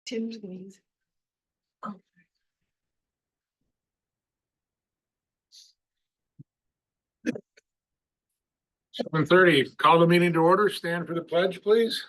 Tim's gonna use it. 7:30, call the meeting to order. Stand for the pledge, please.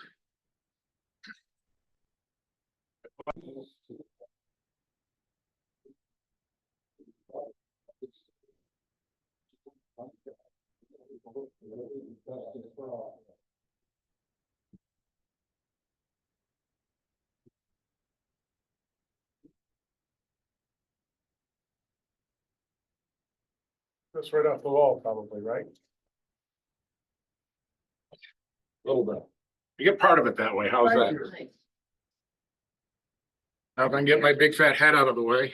That's right off the wall, probably, right? A little bit. You get part of it that way. How's that? Now if I can get my big fat head out of the way.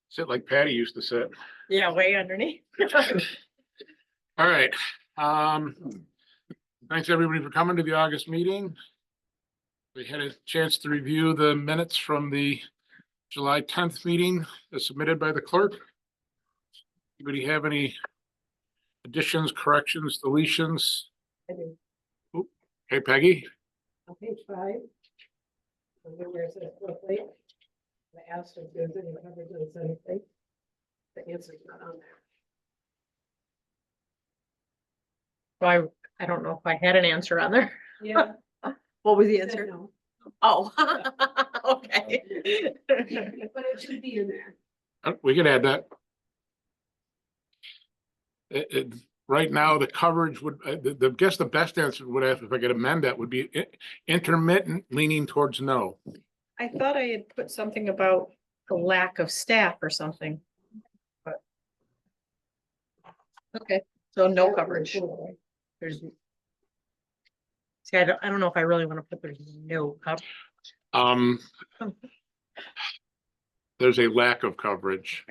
Sit like Patty used to sit. Yeah, way underneath. All right. Thanks everybody for coming to the August meeting. We had a chance to review the minutes from the July 10th meeting as submitted by the clerk. Anybody have any additions, corrections, deletions? I do. Oop. Hey, Peggy. On page 5. Where it says plate. I asked if there's any coverage on the center plate. The answer's not on there. So I don't know if I had an answer on there. Yeah. What was the Said answer? no. Oh, okay. But it should be in there. We can add that. Right now, the coverage would, guess the best answer would have, if I could amend that, would be intermittent leaning towards no. I thought I had put something about the lack of staff or something. But okay, so no coverage. There's. See, I don't know if I really want to put there's no coverage. There's a lack of coverage.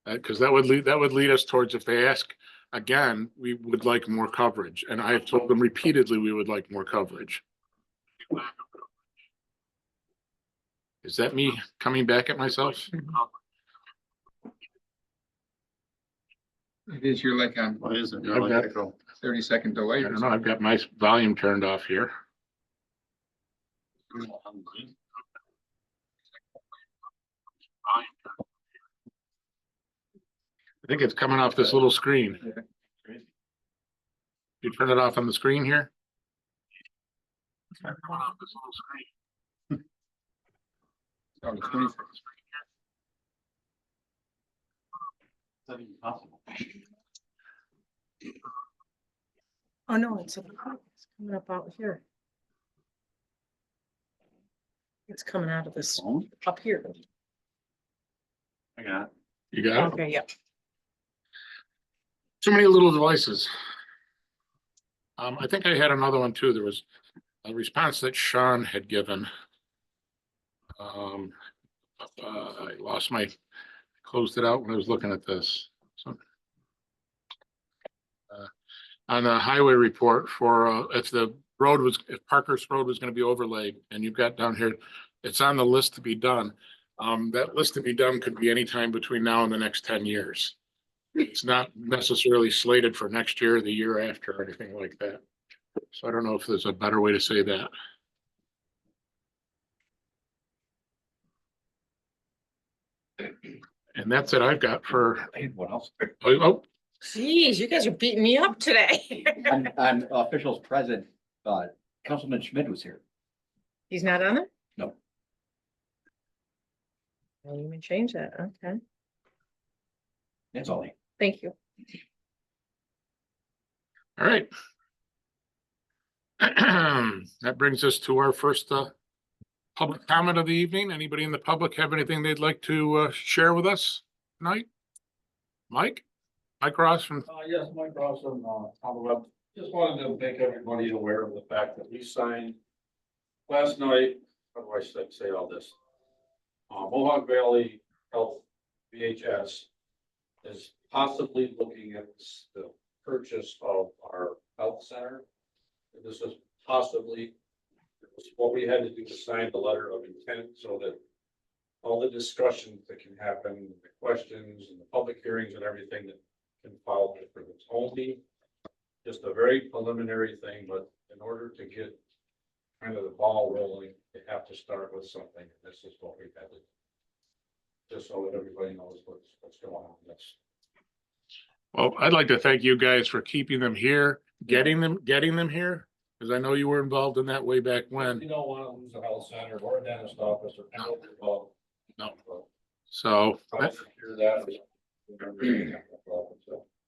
Because that would lead us towards, if they ask again, we would like more coverage. And I have told them repeatedly, we would like more coverage. Is that me coming back at myself? It is, you're like on, What is it? I've got, 30-second I delay. don't know, I've got my volume turned off here. I think it's coming off this little screen. You turn it off on the screen here? Coming off this little screen. Oh, the 20 Oh, no, it's coming up out here. It's coming out of this up here. I got it. You got it? Okay, yeah. Too many little devices. I think I had another one too. There was a response that Sean had given. I lost closed it out when I was looking at this. So, on the highway report for if Parkhurst Road was going to be overlaid, and you've got down here, it's on the list to be done. That list to be done could be anytime between now and the next 10 years. It's not necessarily slated for next year or the year after or anything like that. So I don't know if there's a better way to say that. And that's it I've got for. What else? Oh, Geez, you guys are beating me up today. On officials present, Councilman Schmidt was here. He's not on it? No. Well, you can change that, okay, That's all. thank you. all right. That brings us to our first public comment of the evening. Anybody in the public have anything they'd like to share with us tonight? Mike Ross from. Yes, Mike Ross from Web. Just wanted to make everybody aware of the fact that we signed last night. How do I say all this? Mohawk Valley Health VHS is possibly looking at the purchase of our health center. This is possibly, it was what we had to do to sign the letter of intent so that all the discussions that can happen, the questions and the public hearings and everything that can follow for this only just a very preliminary thing, but in order to get kind of the ball rolling, you have to start with something, and this is what we've had to. Just so that everybody knows what's going on, that's. Well, I'd like to thank you guys for keeping them here, getting them here. Because I know you were involved in that way back You when. don't want to lose a health center or a dentist office or. No. So Try to secure that.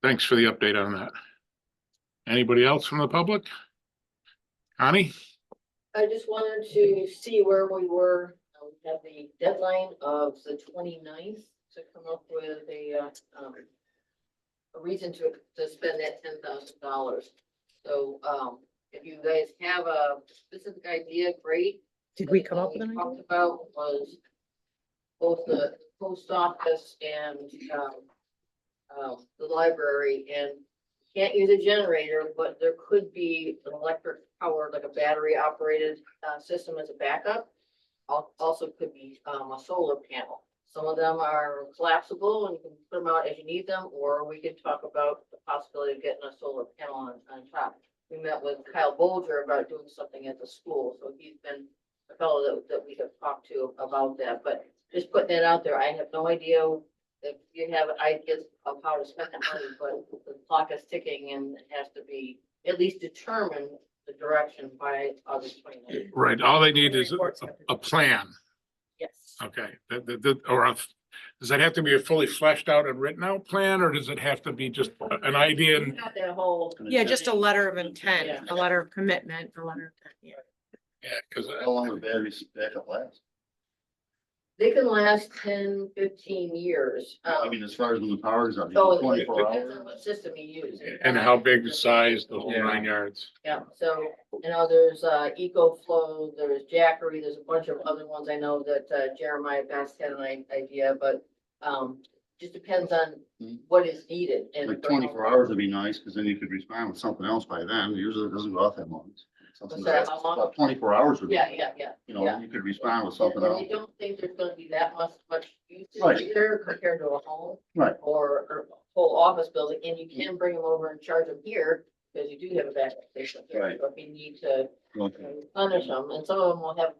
thanks for the update on that. Anybody else from the public? Connie? I just wanted to see where we were. We have the deadline of the 29th to come up with a reason to spend that $10,000. So, if you guys have a specific idea, great. Did we come up with What an we idea? talked about was both the post office and, the library, and can't use a generator, but there could be an electric powered, like a battery operated, system as a backup. Also could be, a solar panel. Some of them are collapsible and you can put them out as you need them, or we could talk about the possibility of getting a solar panel on top. We met with Kyle Bolger about doing something at the school, so he's been a fellow that we have talked to about that, but just putting that out there, I have no idea if you have ideas of how to spend that money, but the clock is ticking and it has to be at least determined the direction by August 29th. Right, all they need is a plan. Yes. Okay, does that have to be a fully fleshed out and written out plan, or does it have to be just an idea? We got that whole. Yeah, just a letter of intent, Yeah. a letter of commitment, a letter of intent, yeah. Yeah, because How long would batteries backup last? They can last 10, 15 years. I mean, as far as when the power's on, So it 24 depends hours. on what system you use. and how big the size, the whole Yeah. 9 yards. Yeah, so, there's, EcoFlow, there's Jackery, there's a bunch of other ones I know that, Jeremiah Best had an idea, but, just depends on what is needed. And Like 24 hours would be nice, because then you could respond with something else by then. Usually it doesn't go out that long. Something What's that, that's how long? about 24 hours would be, Yeah, you know, yeah. you could respond with And something and else. I don't think there's gonna be that much usage Right. either compared to a home. Right. Or a whole office building, and you can bring them over and charge them here, because you do have a backup station here. Right. So if you need to Okay. punish them, and some of them will have,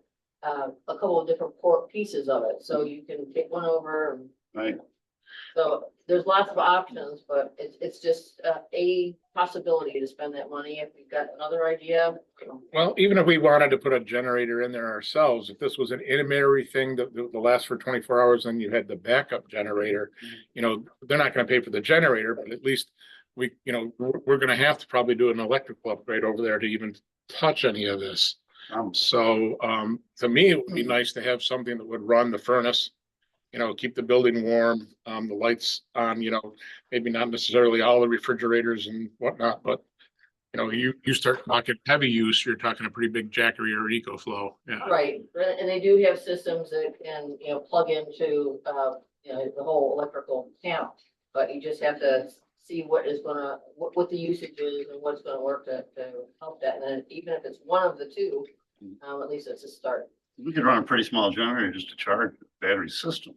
a couple of different port pieces of it, so you can take one over and. Right. So there's lots of options, but it's just, a possibility to spend that money. If you've got another idea, Well, even if we wanted to put a generator in there ourselves, if this was an intermittent thing that lasts for 24 hours, and you had the backup generator, they're not gonna pay for the generator, but at least we're gonna have to probably do an electrical upgrade over there to even touch any of this. So, to me, it would be nice to have something that would run the furnace, keep the building warm, the lights on, maybe not necessarily all the refrigerators and whatnot, but you start talking heavy use, you're talking a pretty big Jackery or EcoFlow. Yeah. right, and they do have systems that can, plug into, the whole electrical panel. But you just have to see what the usage is and what's gonna work to help that, and then even if it's one of the two, at least it's a start. We could run a pretty small generator just to charge the battery system.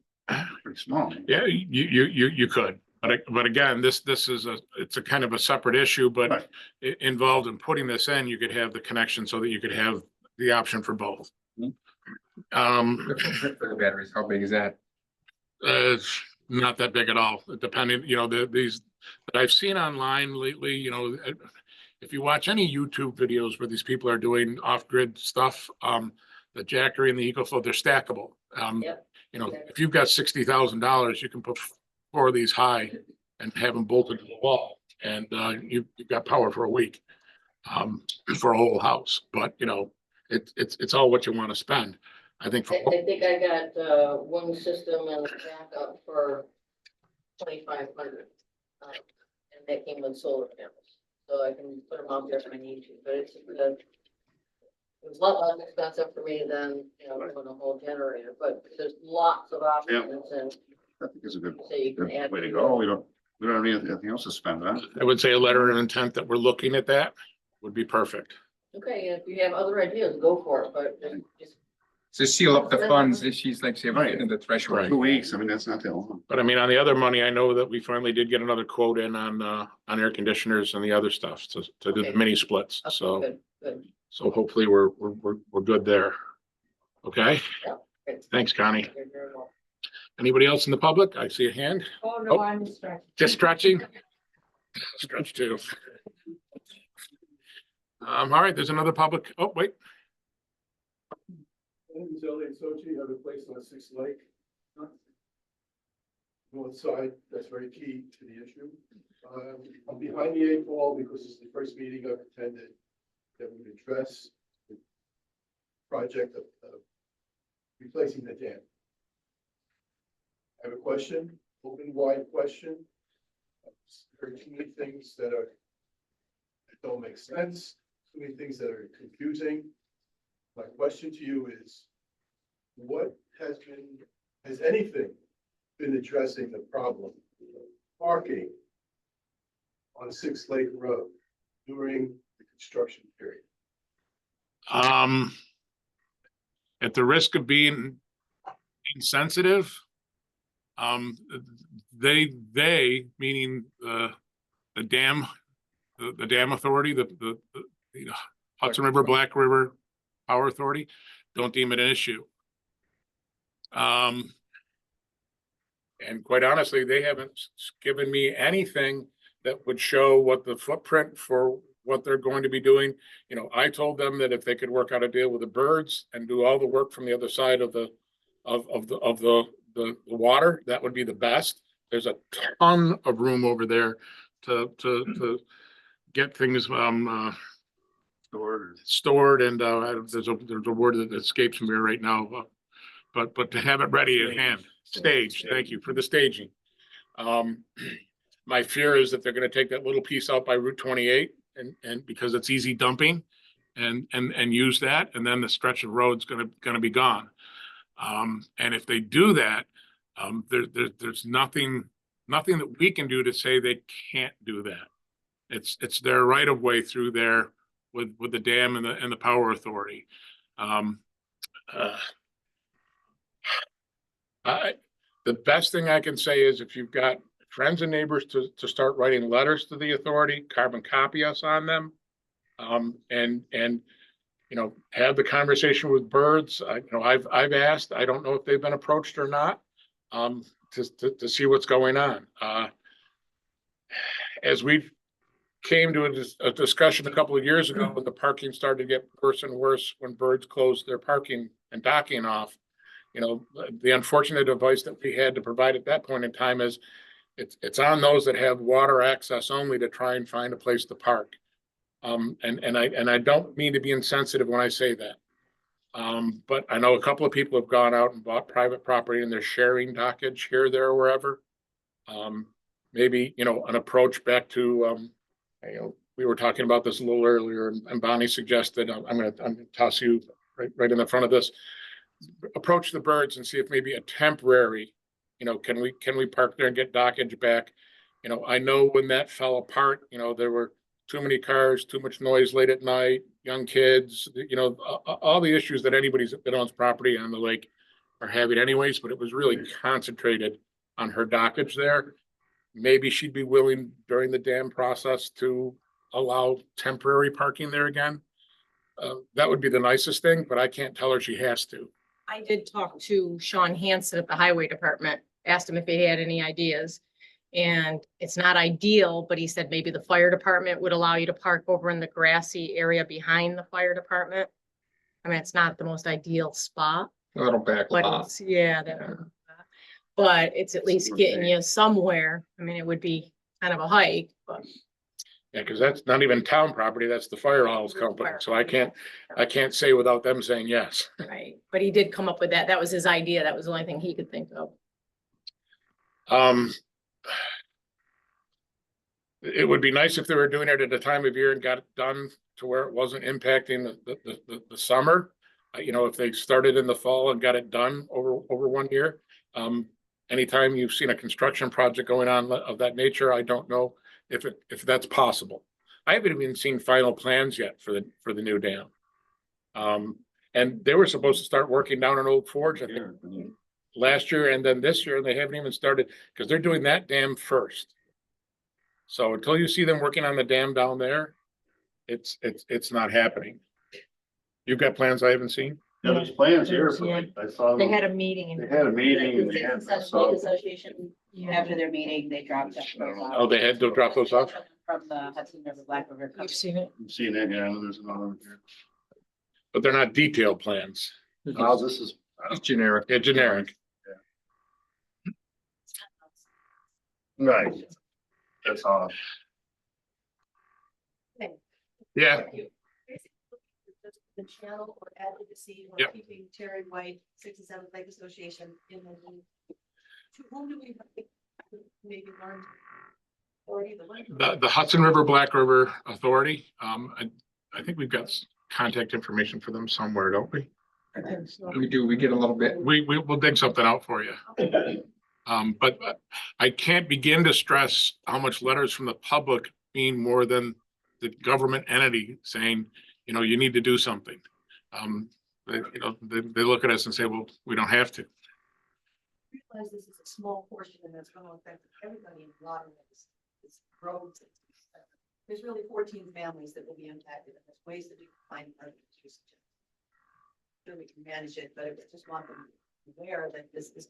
Pretty small. Yeah, you could, but again, this is it's a kind of a separate issue, but Right. involved in putting this in, you could have the connection so that you could have the option for both. Mhm. For the batteries, how big is that? It's not that big at all, depending, these that I've seen online lately, if you watch any YouTube videos where these people are doing off-grid stuff, the Jackery and the EcoFlow, they're stackable. Yep. If you've got $60,000, you can put 4 of these high and have them bolted to the wall, and you've got power for a week, for a whole house. But it's all what you want to spend. I think for I think I got, one system and a backup for 2,500. And that came with solar panels, so I can put them out there if I need to, but it was a lot less expensive for me than, doing a whole generator, but there's lots of options, and I think it's a good, so you can good add. way to go. We don't have anything else to spend on. I would say a letter of intent that we're looking at that would be perfect. Okay, if you have other ideas, go for it, but just To seal up the funds, if she's like, say, Right. in the threshold. 2 weeks, I mean, that's not that long. But I mean, on the other money, I know that we finally did get another quote in on air conditioners and the other stuff to do the Okay. mini splits. Okay, So, good, good. So hopefully we're good there. Okay, Good. thanks, Connie. You're very welcome. Anybody else in the public? I see a hand. Oh, Oh. no, I'm distracted. Just stretching. Stretch too. All right, there's another public. Oh, wait. My name is Elliot Sochi, I have a place on Sixth Lake. North side, that's very key to the issue. I'm behind the 8 ball because it's the first meeting I've attended that would address the project of replacing the dam. I have a question, open-wide question. There are too many things that don't make sense, too many things that are confusing. My question to you is, what has anything been addressing the problem of parking on Sixth Lake Road during the construction period? At the risk of being insensitive, they meaning the dam, the dam authority, the Hudson River, Black River Power Authority, don't deem it an issue. And quite honestly, they haven't given me anything that would show what the footprint for what they're going to be doing. You know, I told them that if they could work out a deal with the birds and do all the work from the other side of the water, that would be the best. There's a ton of room over there to get things stored, and there's a word that escapes me right now, but to have it ready at hand. Stage, thank you for the staging. My fear is that they're going to take that little piece out by Route 28 and because it's easy dumping and use that, and then the stretch of road's going to be gone. And if they do that, there's nothing that we can do to say they can't do that. It's their right of way through there with the dam and the power authority. The best thing I can say is if you've got friends and neighbors to start writing letters to the authority, carbon copy us on them. And you know, have the conversation with birds. I've asked, I don't know if they've been approached or not, to see what's going on. As we came to a discussion a couple of years ago, when the parking started to get worse and worse, when birds closed their parking and docking off, you know, the unfortunate advice that we had to provide at that point in time is it's on those that have water access only to try and find a place to park. And I don't mean to be insensitive when I say that. But I know a couple of people have gone out and bought private property and they're sharing dockage here, there, or wherever. Maybe, you know, an approach back to, you know, we were talking about this a little earlier, and Bonnie suggested, I'm gonna toss you right in the front of this. Approach the birds and see if maybe a temporary, you know, can we park there and get dockage back? You know, I know when that fell apart, you know, there were too many cars, too much noise late at night, young kids, you know, all the issues that anybody that owns property on the lake are having anyways, but it was really concentrated on her dockage there. Maybe she'd be willing during the dam process to allow temporary parking there again. That would be the nicest thing, but I can't tell her she has to. I did talk to Sean Hansen at the highway department, asked him if he had any ideas. And it's not ideal, but he said maybe the fire department would allow you to park over in the grassy area behind the fire department. I mean, it's not the most ideal spot, A little back but lot. it's, yeah, but it's at least getting you somewhere. I mean, it would be kind of a hike, but. Yeah, because that's not even town property, that's the fire hall's company, so I can't say without them saying yes. Right, but he did come up with that. That was his idea. That was the only thing he could think of. It would be nice if they were doing it at a time of year and got it done to where it wasn't impacting the summer. You know, if they started in the fall and got it done over 1 year. Anytime you've seen a construction project going on of that nature, I don't know if that's possible. I haven't even seen final plans yet for the new dam. And they were supposed to start working down in Old Forge, I think, last year and then this year, and they haven't even started because they're doing that dam first. So until you see them working on the dam down there, it's not happening. You've got plans I haven't seen? Yeah, there's plans here, but I saw. They had a meeting. They had a meeting and they had, I saw. Association, after their meeting, they dropped them. Oh, they had to drop those off? From the Hudson River Black River. You've seen it? I'm seeing it, yeah, there's another one here. But they're not detailed plans. Oh, this is. It's generic. They're generic. Right. That's all. Yeah, The channel or advocacy or Yep. keeping Terry White, 67th Lake Association in the loop. To whom do we maybe learn? Or either way. the Hudson River Black River Authority, I think we've got contact information for them somewhere, don't we? We do, we get a little bit. We'll dig something out for you. But I can't begin to stress how much letters from the public mean more than the government entity saying, you know, you need to do something. They look at us and say, well, we don't have to. Realize this is a small portion and that's going to affect everybody in a lot of ways. It's roads. There's really 14 families that will be impacted, and there's ways that we can find money to use. Sure, we can manage it, but I just want them aware that this is.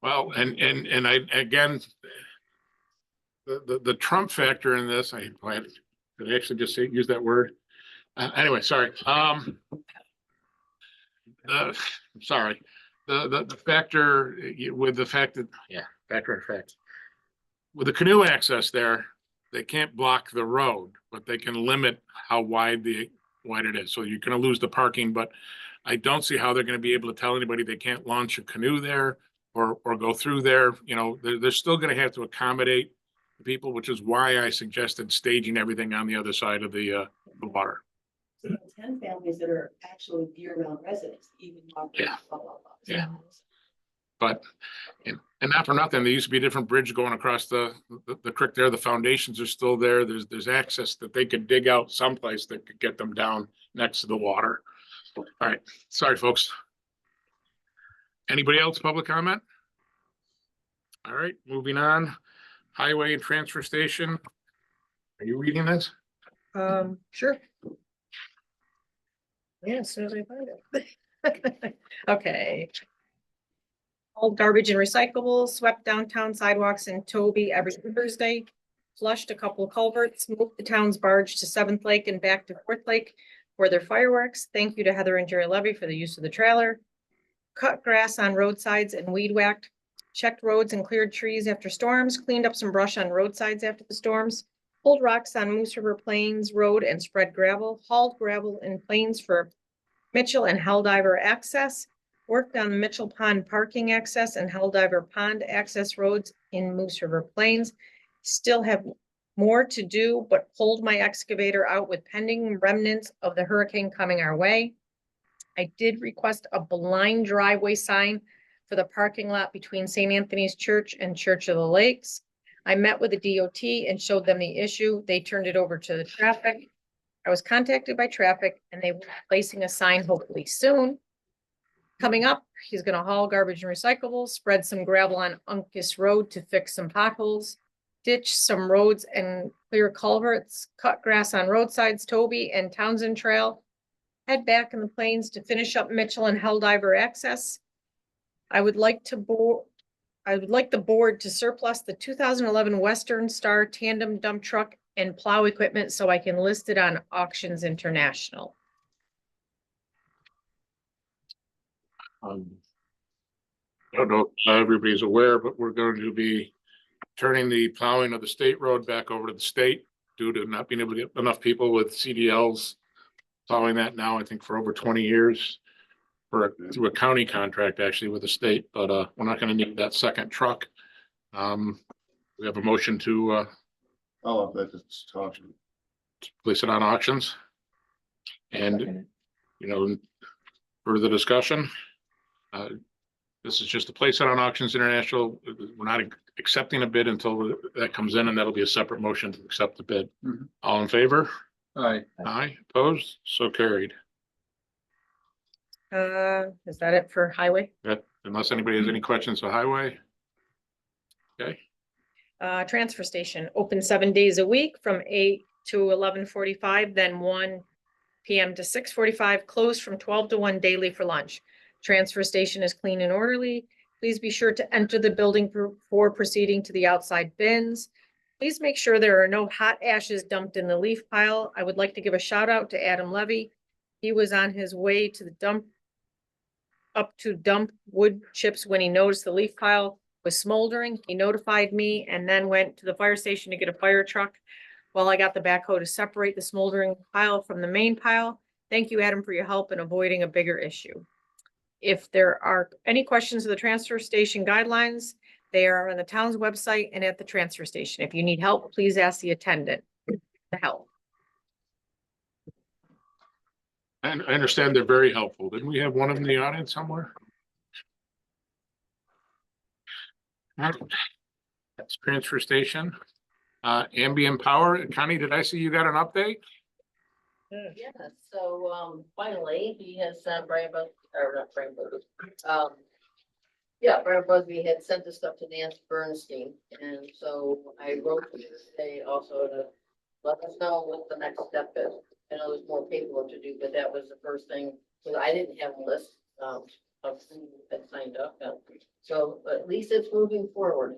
Well, and I, again, the Trump factor in this, did I actually just say, use that word? Anyway, sorry. Sorry. The factor with the fact that, factor in fact. With the canoe access there, they can't block the road, but they can limit how wide it is. So you're gonna lose the parking, but I don't see how they're gonna be able to tell anybody they can't launch a canoe there or go through there. You know, they're still gonna have to accommodate the people, which is why I suggested staging everything on the other side of the water. So 10 families that are actually year-round residents, even. Yeah. Yeah. But, and not for nothing, there used to be a different bridge going across the creek there. The foundations are still there. There's access that they could dig out someplace that could get them down next to the water. All right, sorry, folks. Anybody else, public comment? All right, moving on. Highway and transfer station. Are you reading this? Sure. Yeah, as soon as I find it. Okay. All garbage and recyclables, swept downtown sidewalks in Toby every Thursday. Flushed a couple of culverts, moved the town's barge to 7th Lake and back to 4th Lake for their fireworks. Thank you to Heather and Jerry Levy for the use of the trailer. Cut grass on roadsides and weed whacked. Checked roads and cleared trees after storms, cleaned up some brush on roadsides after the storms. Pulled rocks on Moose River Plains Road and spread gravel, hauled gravel in plains for Mitchell and Helldiver access. Worked on Mitchell Pond parking access and Helldiver Pond access roads in Moose River Plains. Still have more to do, but pulled my excavator out with pending remnants of the hurricane coming our way. I did request a blind driveway sign for the parking lot between St. Anthony's Church and Church of the Lakes. I met with the DOT and showed them the issue. They turned it over to the traffic. I was contacted by traffic and they were placing a sign hopefully soon. Coming up, he's gonna haul garbage and recyclables, spread some gravel on Uncas Road to fix some potholes, ditch some roads and clear culverts, cut grass on roadsides, Toby and Townsend Trail, head back in the plains to finish up Mitchell and Helldiver access. I would like the board to surplus the 2011 Western Star tandem dump truck and plow equipment so I can list it on Auctions International. I don't know if everybody's aware, but we're going to be turning the plowing of the state road back over to the state due to not being able to get enough people with CDLs plowing that now, I think for over 20 years through a county contract actually with the state, but we're not going to need that second truck. We have a motion to Oh, that's talking. place it on auctions. And, you know, further discussion. This is just to place it on Auctions International. We're not accepting a bid until that comes in, and that'll be a separate motion to accept the bid. Mhm. All in favor? Aye. Aye, opposed, so carried. Is that it for highway? That, unless anybody has any questions for highway? Okay, Transfer station, open 7 days a week from 8 to 11:45, then 1 PM to 6:45, closed from 12 to 1 daily for lunch. Transfer station is clean and orderly. Please be sure to enter the building before proceeding to the outside bins. Please make sure there are no hot ashes dumped in the leaf pile. I would like to give a shout out to Adam Levy. He was on his way to the dump wood chips when he noticed the leaf pile was smoldering. He notified me and then went to the fire station to get a fire truck while I got the backhoe to separate the smoldering pile from the main pile. Thank you, Adam, for your help in avoiding a bigger issue. If there are any questions of the transfer station guidelines, they are on the town's website and at the transfer station. If you need help, please ask the attendant to help. And I understand they're very helpful. Didn't we have one of them in the audience somewhere? That's transfer station. Ambient power. Connie, did I see you got an update? Yeah, so, finally, he has sent Brian Busby had sent this stuff to Nancy Bernstein, and so I wrote to her today also to let us know what the next step is. I know there's more paperwork to do, but that was the first thing, because I didn't have a list, of who had signed up, so at least it's moving forward.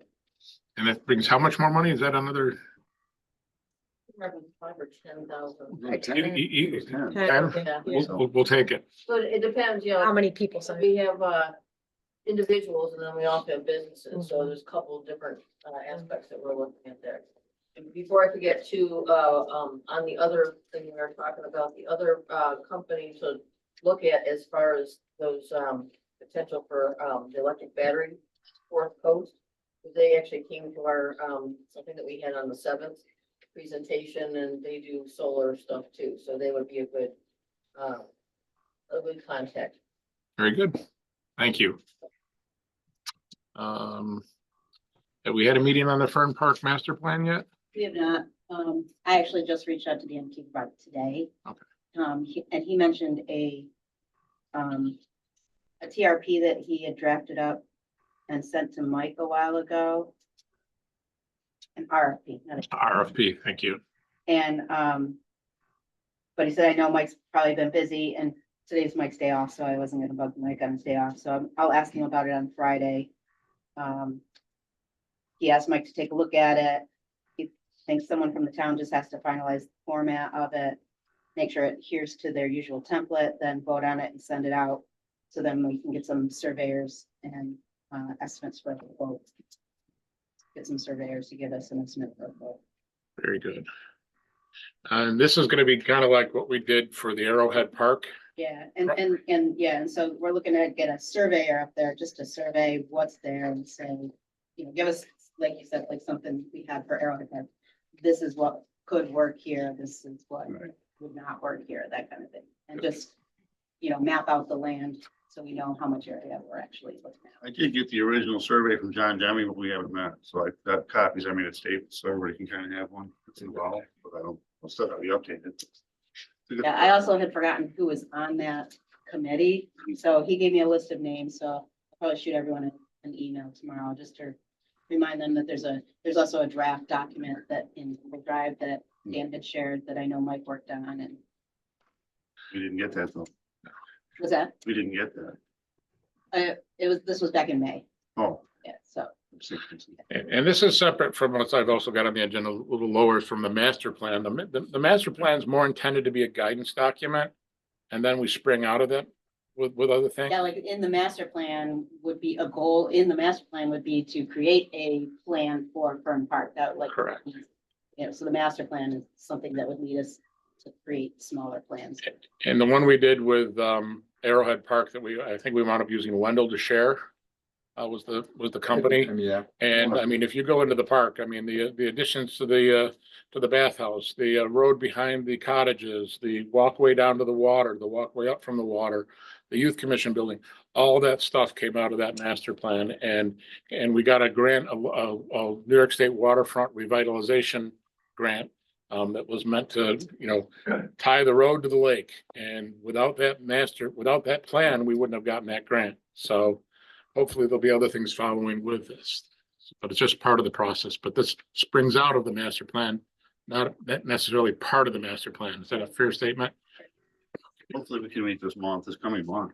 And that brings how much more money? Is that another? Remember, 5 or 10,000. Yeah, we'll take it. But it depends, you know. How many people signed? We have, individuals and then we also have businesses, so there's a couple of different, aspects that we're looking at there. And before I forget to, on the other thing we were talking about, the other, companies to look at as far as those, potential for, the electric battery, Fourth Coast. They actually came to our, something that we had on the 7th presentation, and they do solar stuff too, so they would be a good contact. Very good. Thank you. Have we had a meeting on the Fern Park master plan yet? We have not, I actually just reached out to the MT about it today. Okay. And he mentioned a TRP that he had drafted up and sent to Mike a while ago. An RFP, not a RFP, thank you. And, but he said, I know Mike's probably been busy and today's Mike's day off, so I wasn't gonna bug Mike on his day off, so I'll ask him about it on Friday. He asked Mike to take a look at it. He thinks someone from the town just has to finalize the format of it, make sure it adheres to their usual template, then vote on it and send it out. So then we can get some surveyors and, estimates for the vote. Get some surveyors to give us an estimate for a vote. Very good. And this is gonna be kind of like what we did for the Arrowhead Park. Yeah, and so we're looking to get a surveyor up there just to survey what's there and say, you know, give us, like you said, like something we had for Arrowhead Park. This is what could work here, this is what would not work here, that kind of thing. And just, you know, map out the land so we know how much area we're actually looking at. I did get the original survey from John Jemmy, but we haven't met, so I got copies, I mean, it's Staples, so everybody can kind of have one, it's involved, but I'll still have to be updated. Yeah, I also had forgotten who was on that committee, so he gave me a list of names, so I'll probably shoot everyone an email tomorrow, just to remind them that there's also a draft document that in Google Drive that Dan had shared that I know Mike worked on, and We didn't get that though, was that, we didn't get that. this was back in May, Oh. yeah, so. And this is separate from what I've also got on the agenda, a little lower from the master plan. The master plan is more intended to be a guidance document. And then we spring out of it with other things. Yeah, like in the master plan would be a goal, in the master plan would be to create a plan for Fern Park, that like. Correct. You know, so the master plan is something that would lead us to create smaller plans. And the one we did with Arrowhead Park that I think we wound up using Wendell to share. Was the company. Yeah. And I mean, if you go into the park, I mean, the additions to the bathhouse, the road behind the cottages, the walkway down to the water, the walkway up from the water, the youth commission building, all that stuff came out of that master plan. And we got a grant, a New York State waterfront revitalization grant that was meant to, you know, tie the road to the lake. And without that plan, we wouldn't have gotten that grant. So hopefully there'll be other things following with this, but it's just part of the process. But this springs out of the master plan, not necessarily part of the master plan. Is that a fair statement? Hopefully we can meet this month, this coming month.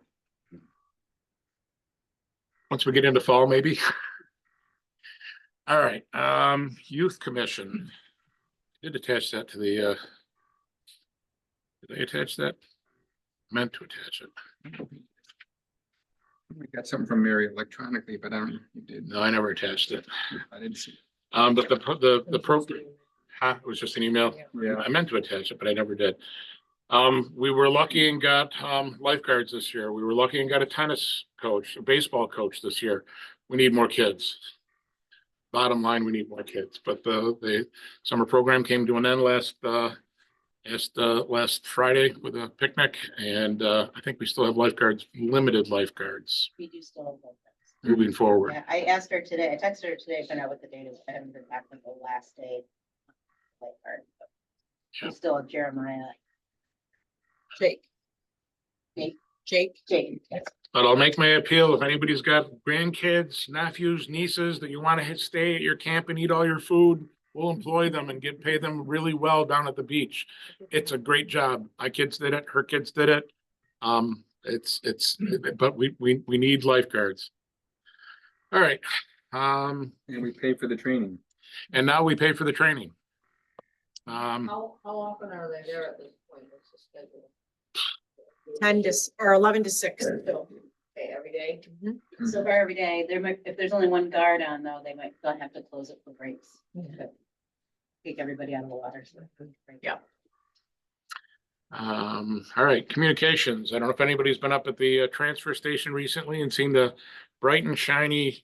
Once we get into fall, maybe. All right, Youth Commission. Did attach that to the, did I attach that? Meant to attach it. We got something from Mary electronically, but I don't, you did. No, I never attached it. I didn't see. But the program, it was just an email. Yeah. I meant to attach it, but I never did. We were lucky and got lifeguards this year. We were lucky and got a tennis coach, a baseball coach this year. We need more kids. Bottom line, we need more kids. But the summer program came to an end last Friday with a picnic, and I think we still have lifeguards, limited lifeguards We do still have those. moving forward. Yeah, I asked her today, I texted her today, find out what the date is. I haven't been back from the last day. Lifeguard. Yeah. We still have Jeremiah, Jake. Jake. Jake. Jake. Yes. But I'll make my appeal. If anybody's got grandkids, nephews, nieces that you want to stay at your camp and eat all your food, we'll employ them and pay them really well down at the beach. It's a great job. My kids did it. Her kids did it. But we need lifeguards. All right. And we pay for the training. And now we pay for the training. How often are they there at this point? What's the schedule? 11 to 6. Okay, every day? So far every day, there might, if there's only one guard on though, they'll have to close it for breaks. Take everybody out of the water. So. Yeah. All right, communications. I don't know if anybody's been up at the transfer station recently and seen the bright and shiny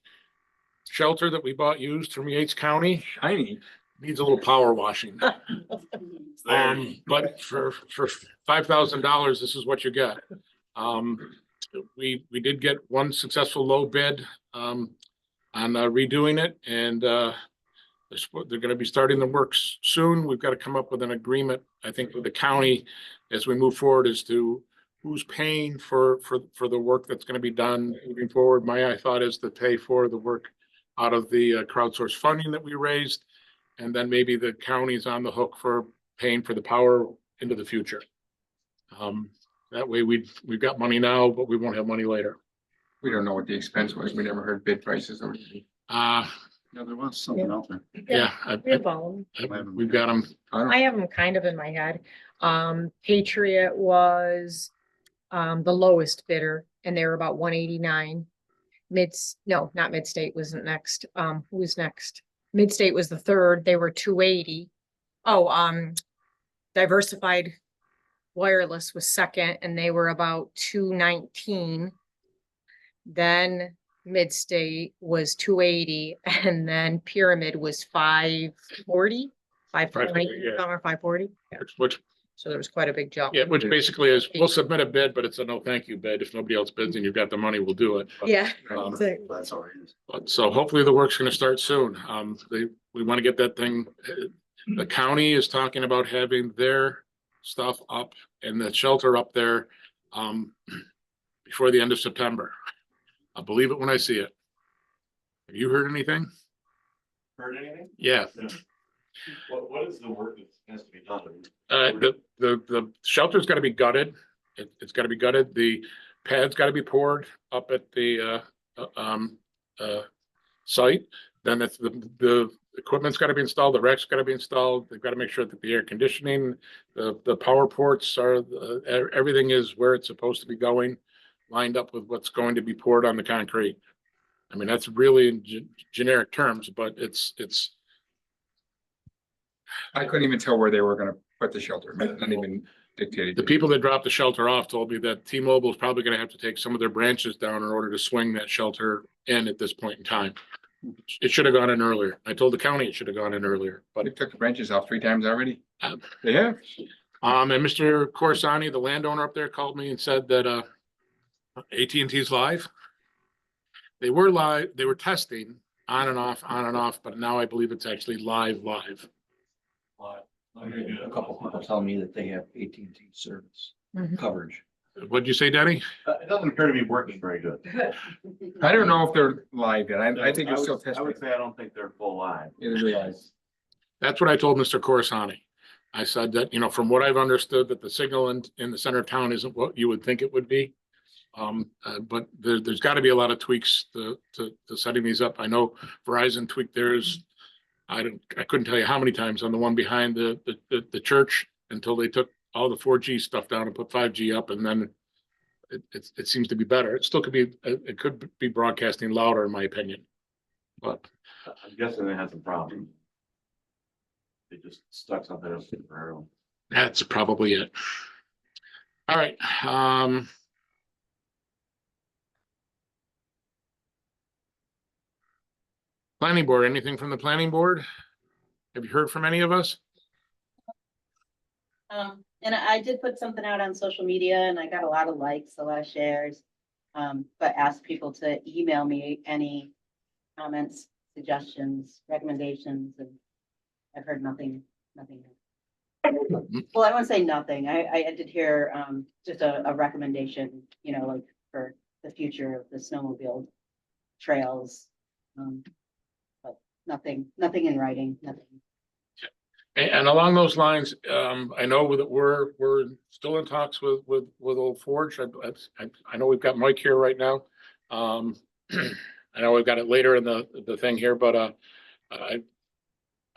shelter that we bought used from Yates County. Shiny. Needs a little power washing. But for $5,000, this is what you get. We did get one successful low bid on redoing it, and they're going to be starting the works soon. We've got to come up with an agreement, I think, with the county as we move forward as to who's paying for the work that's going to be done moving forward. My thought is to pay for the work out of the crowdsourced funding that we raised, and then maybe the county's on the hook for paying for the power into the future. That way we've got money now, but we won't have money later. We don't know what the expense was. We never heard bid prices or. Yeah, there was something out there. Yeah, We have all of them. we've got them. I have them kind of in my head. Patriot was the lowest bidder, and they were about 189. Not Midstate wasn't next. Who was next? Midstate was the third. They were 280. Diversified Wireless was second, and they were about 219. Then Midstate was 280, and then Pyramid was 540, 520, yeah. or 540. Which, So there was quite a big jump. yeah, which basically is, we'll submit a bid, but it's a no thank you bid. If nobody else bids and you've got the money, we'll do it. But, Yeah. That's all it is. so hopefully the work's gonna start soon. We want to get that thing, the county is talking about having their stuff up and the shelter up there before the end of September. I'll believe it when I see it. Have you heard anything? Heard anything? Yeah. What is the work that has to be done? The shelter's gotta be gutted. It's gotta be gutted. The pad's gotta be poured up at the site. Then it's the equipment's gotta be installed, the rack's gotta be installed. They've gotta make sure that the air conditioning, the power ports are, everything is where it's supposed to be going, lined up with what's going to be poured on the concrete. I mean, that's really in generic terms, but it's. I couldn't even tell where they were gonna put the shelter. Not even dictated. The people that dropped the shelter off told me that T-Mobile is probably gonna have to take some of their branches down in order to swing that shelter in at this point in time. It should have gone in earlier. I told the county it should have gone in earlier, but They took the branches off 3 times already. Um, They have. and Mr. Corsani, the landowner up there, called me and said that AT&T's live. They were live, they were testing on and off, but now I believe it's actually live. A couple people tell me that they have AT&T service Mhm. coverage. What'd you say, Denny? It doesn't appear to be working very good. I don't know if they're live yet. I think it's still I would testing. say I don't think they're full live. It is live. That's what I told Mr. Corsani. I said that, from what I've understood, that the signal in the center of town isn't what you would think it would be. But there's got to be a lot of tweaks to setting these up. I know Verizon tweaked theirs. I couldn't tell you how many times on the one behind the church until they took all the 4G stuff down and put 5G up, and then it seems to be better. It could be broadcasting louder, in my opinion. But I'm guessing they had some problems. They just stuck something else in for everyone. that's probably it. All right. Planning board, anything from the planning board? Have you heard from any of us? And I did put something out on social media and I got a lot of likes, a lot of shares. But asked people to email me any comments, suggestions, recommendations, and I've heard nothing. Well, I won't say nothing. I did hear, just a recommendation, like for the future of the snowmobile trails. But nothing in writing, nothing. And along those lines, I know that we're still in talks with Old Forge. I know we've got Mike here right now. I know we've got it later in the thing here, but I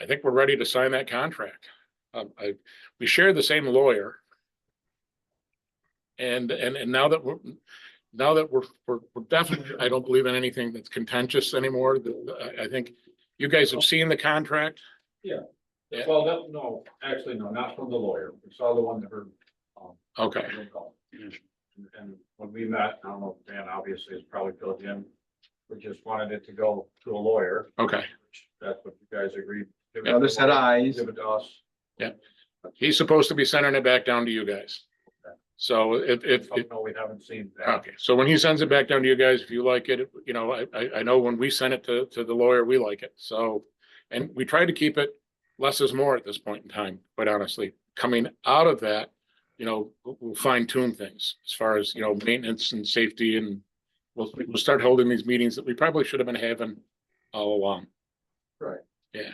think we're ready to sign that contract. We share the same lawyer, and now that we're definitely, I don't believe in anything that's contentious anymore. I think you guys have seen the contract. Yeah. Yeah. Well, no, actually, no, not from the lawyer. We saw the one that heard. Okay. And when we met, I don't know, Dan obviously has probably filled in. We just wanted it to go to a lawyer. Okay. That's what you guys agreed. Give it The other to set of eyes. Give it to us. He's supposed to be sending it back down to you guys. So if No, we haven't seen that. okay, so when he sends it back down to you guys, if you like it, I know when we send it to the lawyer, we like it. So, and we try to keep it less is more at this point in time, quite honestly. Coming out of that, we'll fine tune things as far as, maintenance and safety, and we'll start holding these meetings that we probably should have been having all along. Right. Yeah.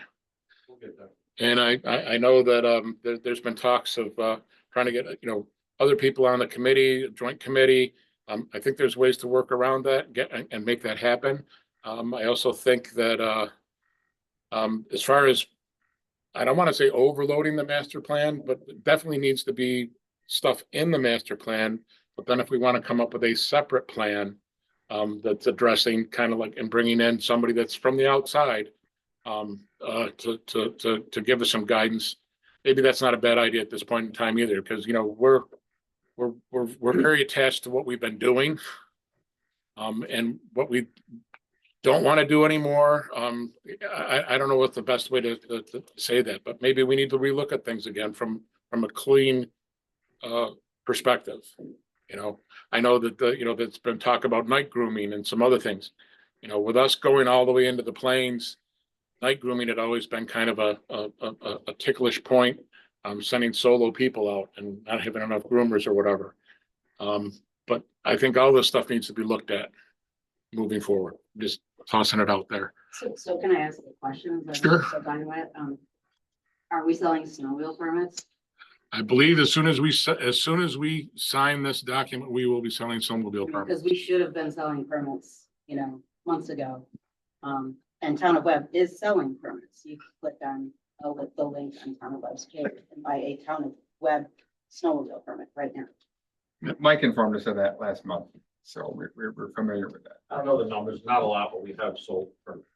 We'll get that. And I know that there's been talks of trying to get, other people on the committee, joint committee. I think there's ways to work around that, and make that happen. I also think that as far as, I don't want to say overloading the master plan, but it definitely needs to be stuff in the master plan. But then if we want to come up with a separate plan that's addressing kind of like, and bringing in somebody that's from the outside to give us some guidance, maybe that's not a bad idea at this point in time either, because we're very attached to what we've been doing, and what we don't want to do anymore. I don't know what the best way to say that, but maybe we need to relook at things again from a clean perspective. I know that that's been talk about night grooming and some other things. With us going all the way into the plains, night grooming had always been kind of a ticklish point. Sending solo people out and not having enough groomers or whatever. But I think all this stuff needs to be looked at moving forward. Just tossing it out there. So can I ask a question? Sure. Are we selling snowmobile permits? I believe as soon as we sign this document, we will be selling snowmobile Because permits. we should have been selling permits, months ago. And Town of Webb is selling permits. You can click on the link on Town of Webb's page and buy a Town of Webb snowmobile permit right now. Mike informed us of that last month, so we're familiar with that. I don't know the numbers, not a lot, but we have sold permits.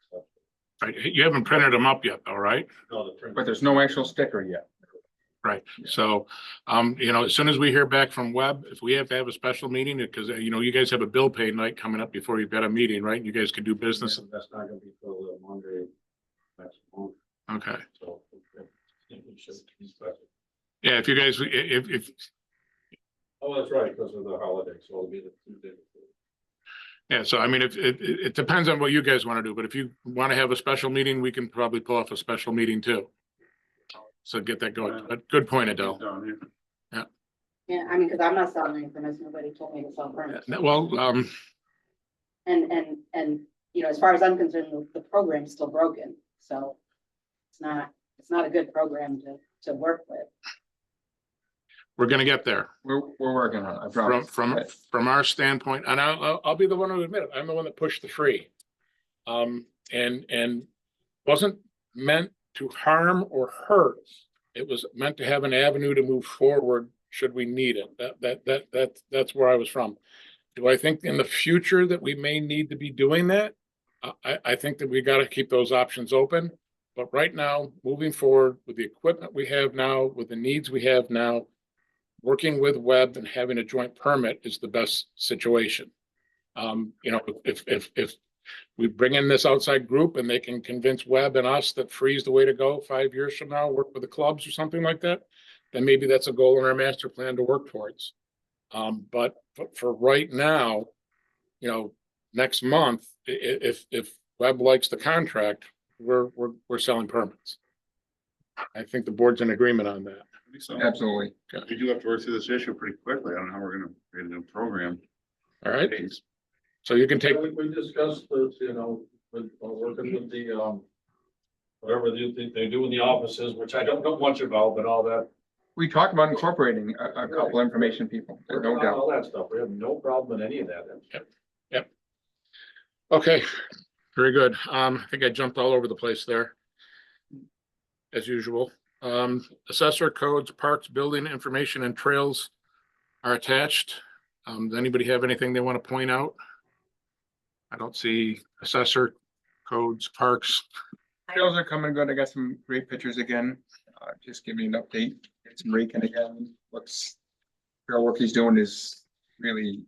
Right. You haven't printed them up yet, though, right? No, the print. But there's no actual sticker yet. Right. So, as soon as we hear back from Webb, if we have to have a special meeting, because, you guys have a bill pay night coming up before you've got a meeting, right? You guys could do business. That's not gonna be till the Monday next month. Okay. So. I think we should be special. Yeah, if you guys, if Oh, that's right, because of the holiday, so it'll be the Tuesday before. yeah, so I mean, if it depends on what you guys want to do, but if you want to have a special meeting, we can probably pull off a special meeting too. So get that going. But good point, Adele. Yeah, I mean, because I'm not selling any permits. Nobody told me to sell permits. Well, And, as far as I'm concerned, the program's still broken, so it's not a good program to work with. We're gonna get there. We're working on it, I From, promise. from our standpoint, and I'll be the one to admit it, I'm the one that pushed the free. And wasn't meant to harm or hurt. It was meant to have an avenue to move forward should we need it. That's where I was from. Do I think in the future that we may need to be doing that? I think that we gotta keep those options open. But right now, moving forward with the equipment we have now, with the needs we have now, working with Webb and having a joint permit is the best situation. You know, if we bring in this outside group and they can convince Webb and us that free's the way to go 5 years from now, work with the clubs or something like that, then maybe that's a goal in our master plan to work towards. But for right now, you know, next month, if Webb likes the contract, we're selling permits. I think the board's in agreement on that. So Absolutely. we do have to work through this issue pretty quickly. I don't know how we're gonna create a new program. All right, so you can take, We discussed this, you know, with, working with the, whatever they do in the offices, which I don't know much about, but all that. We talked about incorporating a couple information people, there's no doubt. All that stuff. We have no problem in any of that. okay, very good. I think I jumped all over the place there. As usual. Assessor codes, parks, building information and trails are attached. Does anybody have anything they want to point out? I don't see assessor codes, parks. Trails are coming good. I got some great pictures again. Just give me an update. Get some raking again. Looks, trail work he's doing is really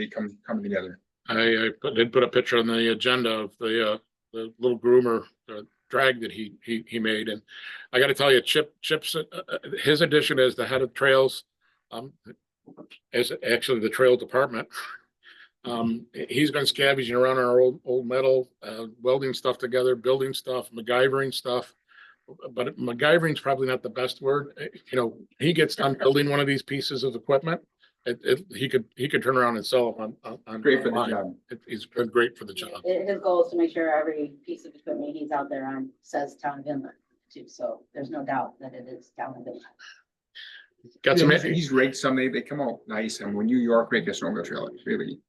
coming together. I did put a picture on the agenda of the little groomer drag that he made, and I got to tell you, Chip's his addition as the head of trails, as actually the trail department. He's been scavenging around our old metal, welding stuff together, building stuff, MacGyvering stuff. But MacGyvering's probably not the best word. You know, he gets done building one of these pieces of equipment. He could turn around and sell them on. Great for the online. job. He's been great for the job. His goal is to make sure every piece of equipment he's out there on says town of Inlet too, so there's no doubt that it is town of Inlet. Got some. He's raked some, they come out nice, and when New York rake a snowmobile trailer, it's really.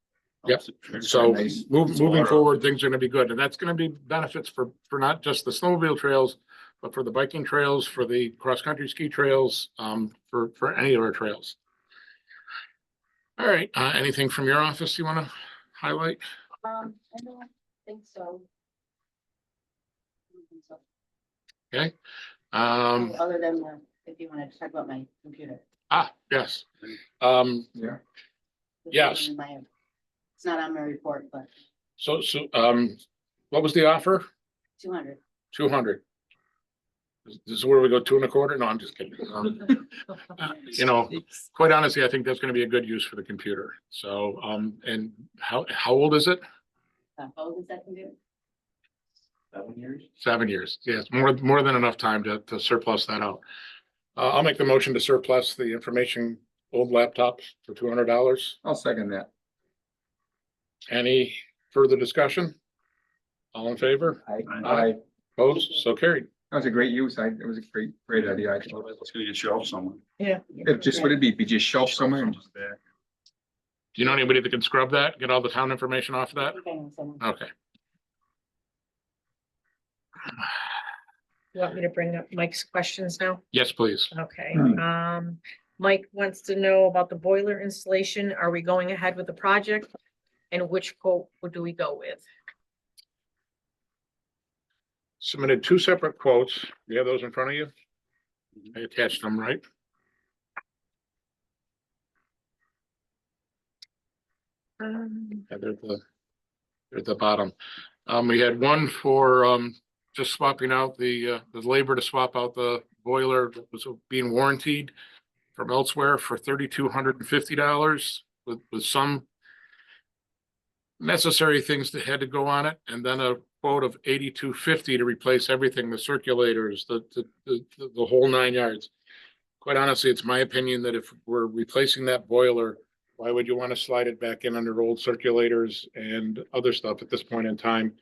Yep. So Nice. moving forward, things are gonna be good, and that's gonna be benefits for not just the snowmobile trails, but for the biking trails, for the cross-country ski trails, for any of our trails. All right, anything from your office you wanna highlight? I don't think so. Okay. Other than, if you wanted to talk about my computer. Yes. Yeah. Yes. It's not on my report, but So, what was the offer? 200. 200. This is where we go 2 1/4? No, I'm just kidding. You know, quite honestly, I think that's gonna be a good use for the computer. So, and how old is it? How old is that computer? 7 years? 7 years. Yes, more than enough time to surplus that out. I'll make the motion to surplus the information old laptop for $200. I'll second that. Any further discussion? All in favor? I, Opposed? So carried. that was a great use. It was a great idea. I thought. It's gonna get shelved somewhere. Yeah. It just, would it be just shelf somewhere? Do you know anybody that can scrub that? Get all the town information off of that? Okay. You want me to bring up Mike's questions now? Yes, please. Okay, Mike wants to know about the boiler installation. Are we going ahead with the project? And which quote do we go with? Submitted 2 separate quotes. You have those in front of you? I attached them, right? Yeah, they're at the bottom. We had one for, just swapping out the labor to swap out the boiler that was being warranted from elsewhere for $3,250 with some necessary things that had to go on it, and then a quote of $8,250 to replace everything, the circulators, the whole 9 yards. Quite honestly, it's my opinion that if we're replacing that boiler, why would you want to slide it back in under old circulators and other stuff at this point in time?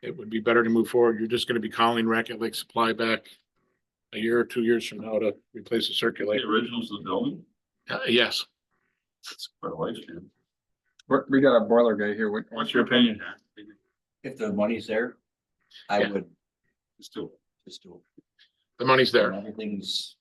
It would be better to move forward. You're just going to be calling Racket Lake Supply back a year or 2 years from now to replace the The circulator. originals of the building, Yes, it's quite a lifespan. We got a boiler guy here. What's your opinion, John? If the money's there, I Yeah. would Just do it. just do it. the money's And there. everything's.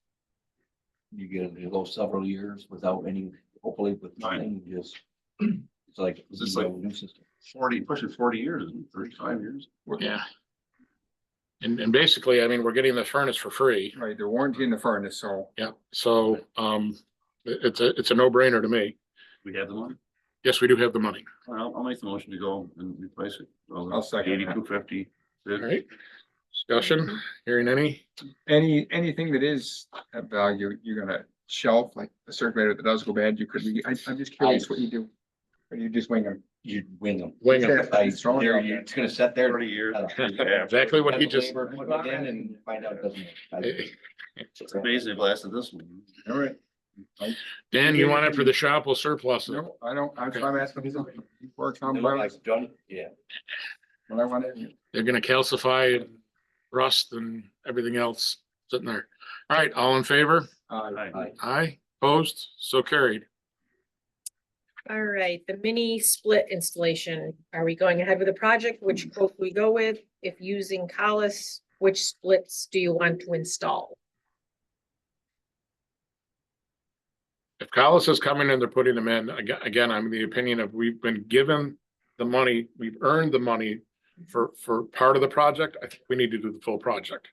You go several years without any, hopefully with nothing, you just. It's like. Is this like- new system. 40, pushing 40 years, isn't it? 35 years. Yeah. And basically, I mean, we're getting the furnace for free. Right, the warranty in the furnace, so Yeah, so, it's a no-brainer to me. We have the money. Yes, we do have the money. Well, I'll make the motion to go and replace it. I'll second that. 8250. All right. Discussion, hearing any? anything that is at value, you're gonna shelf, like a circulator that does go bad, you could, I'm just curious what you do. Or you just wing them? You wing them. Wing 'em. It's gonna sit there. 30 years. I don't know. Exactly what he just. Put it in and find out it doesn't. It's amazing it lasted this one. All right. Dan, you want it for the shop, we'll surplus it. No, I don't, I'm asking, he's works on, I've done, yeah. when I want it. They're gonna calcify and rust and everything else sitting there. All right, all in favor? Aye. Aye, opposed, so carried. All right, the mini split installation, are we going ahead with the project? Which quote we go with? If using Collis, which splits do you want to install? If Collis is coming and they're putting them in, again, I'm of the opinion of we've been given the money, we've earned the money for part of the project. I think we need to do the full project.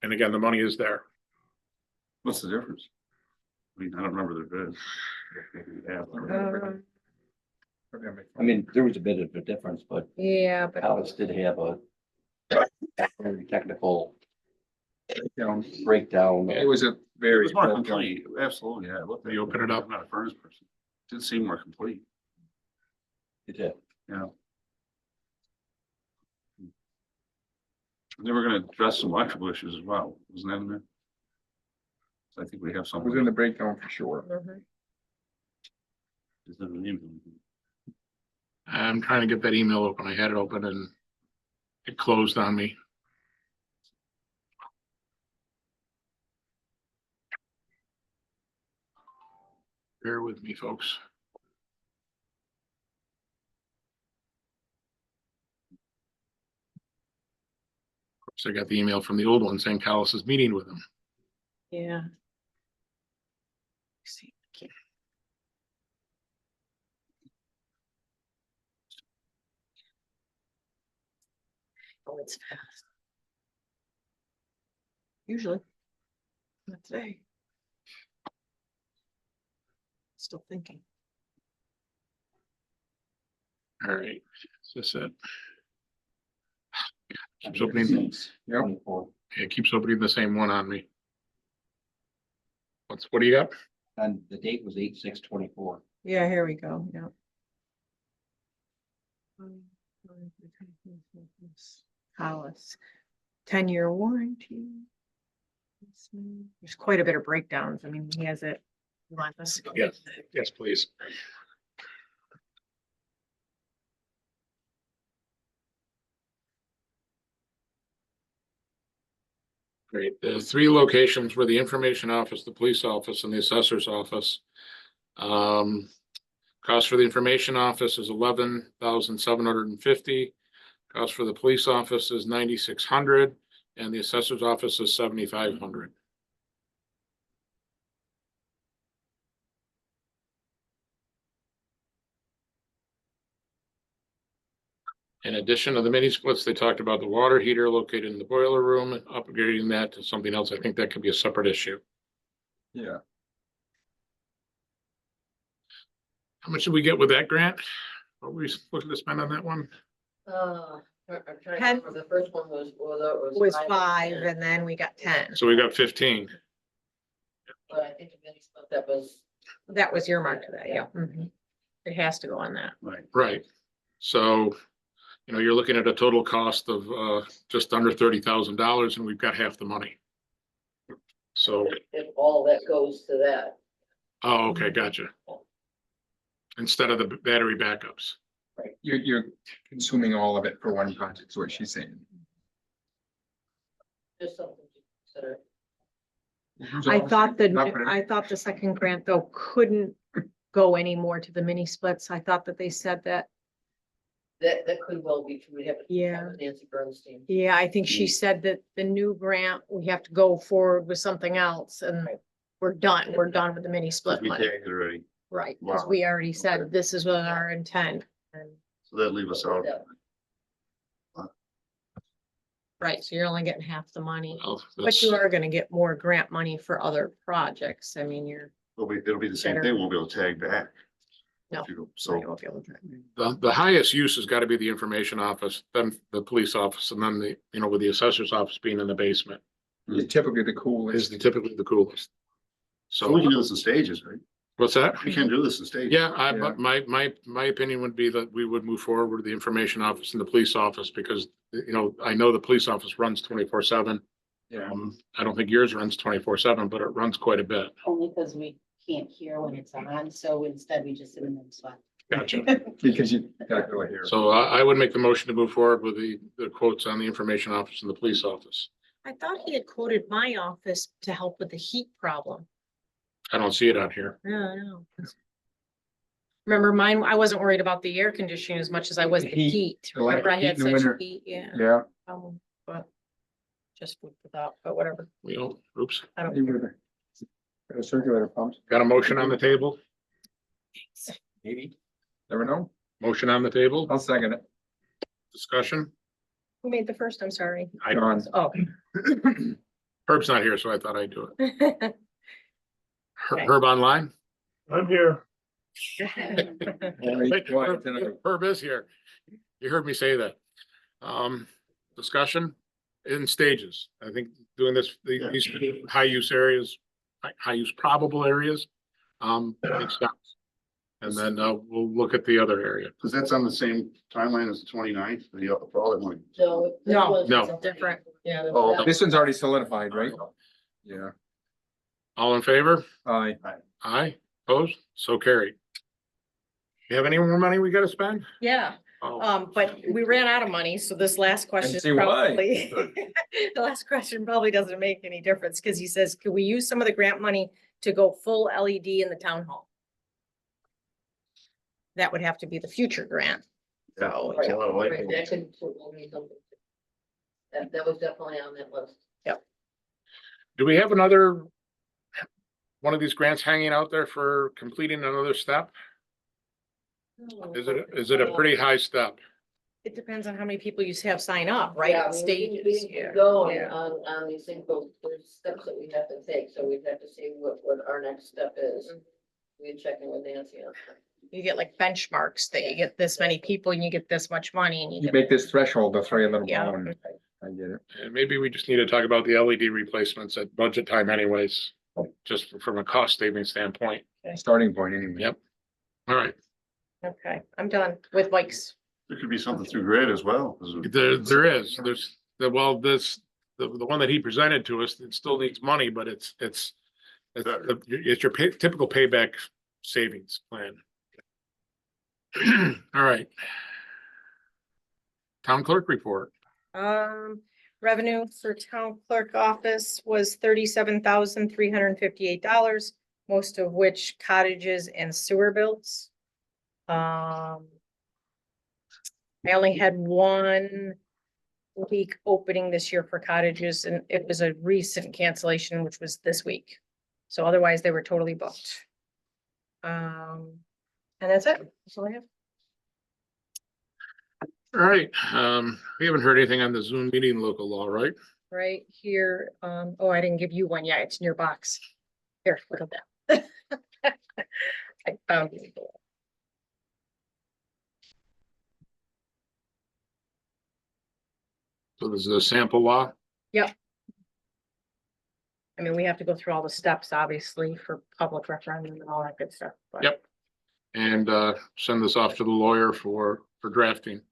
And again, the money is there. What's the difference? I mean, I don't remember their bid. Yeah. I mean, there was a bit of a difference, but Yeah, but Alice did have a very technical You breakdown. it was a It very. was more complete, absolutely, yeah. I looked at You open it up. I'm not a furnace person. Did seem more complete, It did. you know. They were gonna address some electrical issues as well, wasn't that in there? So I think we have It was in something. the breakdown for sure. Mhm. Is there an email? I'm trying to get that email open. I had it open and it closed on me. Bear with me, folks. Of course, I got the email from the old one saying Collis is meeting with him. yeah. See, okay. Oh, it's fast. Usually. Not today. Still thinking. All right, is this it? Keeps opening, Yep. 24. it keeps opening the same one on me. What do you got? And the date was 8/6/24. Yeah, here we go, yeah. Hollis, 10-year warranty. There's quite a bit of breakdowns. I mean, he has it. You want this? Yes, yes, please. Great. The three locations were the information office, the police office, and the assessor's office. Cost for the information office is $11,750. Cost for the police office is $9,600, and the assessor's office is $7,500. In addition to the mini splits, they talked about the water heater located in the boiler room and upgrading that to something else. I think that could be a separate issue. Yeah, How much did we get with that grant? What were we looking to spend on that one? I'm trying to 10. remember, the first one was, Was 5 and then we got 10. So we got 15. But I think the mini split that was, That was your mark to that, yeah. Mhm. It has to go on that. Right. Right. So, you know, you're looking at a total cost of just under $30,000 and we've got half the money. So, if all that goes to that. oh, okay, gotcha. Instead of the battery backups. you're consuming all of it for one project, is what she's saying. Just something to consider. I thought Not for- I thought the second grant though couldn't go anymore to the mini splits. I thought that they said that. That could well be true. We have to check Yeah. with Nancy Bernstein. Yeah, I think she said that the new grant, we have to go forward with something else and we're done. We're done with the mini split We money. tagged it already, Right, because Wow. we already said Okay. this is what our intent. And, so that leave us out. right, so you're only getting half the money, Well, but that's- you are gonna get more grant money for other projects. I mean, It'll be the same thing, we'll be able to tag back. No. If you- so you So, won't be able to. the highest use has got to be the information office, then the police office, and then with the assessor's office being in the basement It's typically the is coolest. typically the coolest. so we can So, do this in stages, right? what's that? We can do this in stages. Yeah, Yeah. my opinion would be that we would move forward with the information office and the police office because, I know the police office runs 24/7. Yeah. I don't think yours runs 24/7, but it runs quite a bit. Only because we can't hear when it's on, so instead we just sit in the spot. Gotcha. Because you gotta go here. So I would make the motion to move forward with the quotes on the information office and the police office. I thought he had quoted my office to help with the heat problem. I don't see it out here. Yeah, I know. Remember mine, I wasn't worried about the air conditioning as much as I was the Heat, heat. the electric Remember I heat had in the such winter. heat, yeah. Yeah. But just food for thought, but whatever. Oops, I don't. You were the- the circulator pumps, got a motion on the table? Maybe. never know. Motion on the table, I'll second it. discussion? Who made the first? I'm sorry. I John. Oh. Herb's not here, so I thought I'd do it. Okay. Herb online? I'm here. Wait, quiet tonight. Herb is here. You heard me say that. Discussion in stages. I think doing this, these high use areas, high use probable areas. Makes sense. And then we'll look at the other area. Cause that's on the same timeline as the 29th, for all that money. No. this No, was- no. Different, yeah. Oh, This one's already solidified, right? Yeah. All in favor? Aye. Aye, opposed, so carried. You have any more money we gotta spend? Yeah, Oh, but we ran out of money, so this last question is see why. probably, the last question probably doesn't make any difference, because he says, can we use some of the grant money to go full LED in the town hall? That would have to be the future grant. Yeah. So, It's a lot of light Right, that bulbs. could certainly be something. That was definitely on that list. do we have another one of these grants hanging out there for completing another step? Is it a pretty high step? It depends on how many people you have sign up, Yeah, right? I mean, we Stages, can yeah. Go on, Yeah. on these things, but there's steps that we have to take, so we'd have to see what our next step is. We're checking with Nancy on that. You get like benchmarks that you get this many people and you get this much money and you You get. make this threshold, they'll throw you a little Yeah. bone. I get it. And maybe we just need to talk about the LED replacements at budget time anyways, just from a cost saving standpoint. Starting point anyway. Yep. All right, Okay, I'm done with Mike's. There could be something through grid as well. 'Cause there's the one that he presented to us, it still needs money, but it's your typical payback savings plan. All right. Town clerk report. Revenue for town clerk office was $37,358, most of which cottages and sewer bills. I only had one week opening this year for cottages, and it was a recent cancellation, which was this week. So otherwise, they were totally booked. And that's it. That's all I have. All right, we haven't heard anything on the Zoom meeting local law, right? Right here, oh, I didn't give you one. Yeah, it's in your box. Here, look at that. I found it. So this is a sample law. I mean, we have to go through all the steps, obviously, for public referendum and all that good stuff, but. Yep. And send this off to the lawyer for drafting.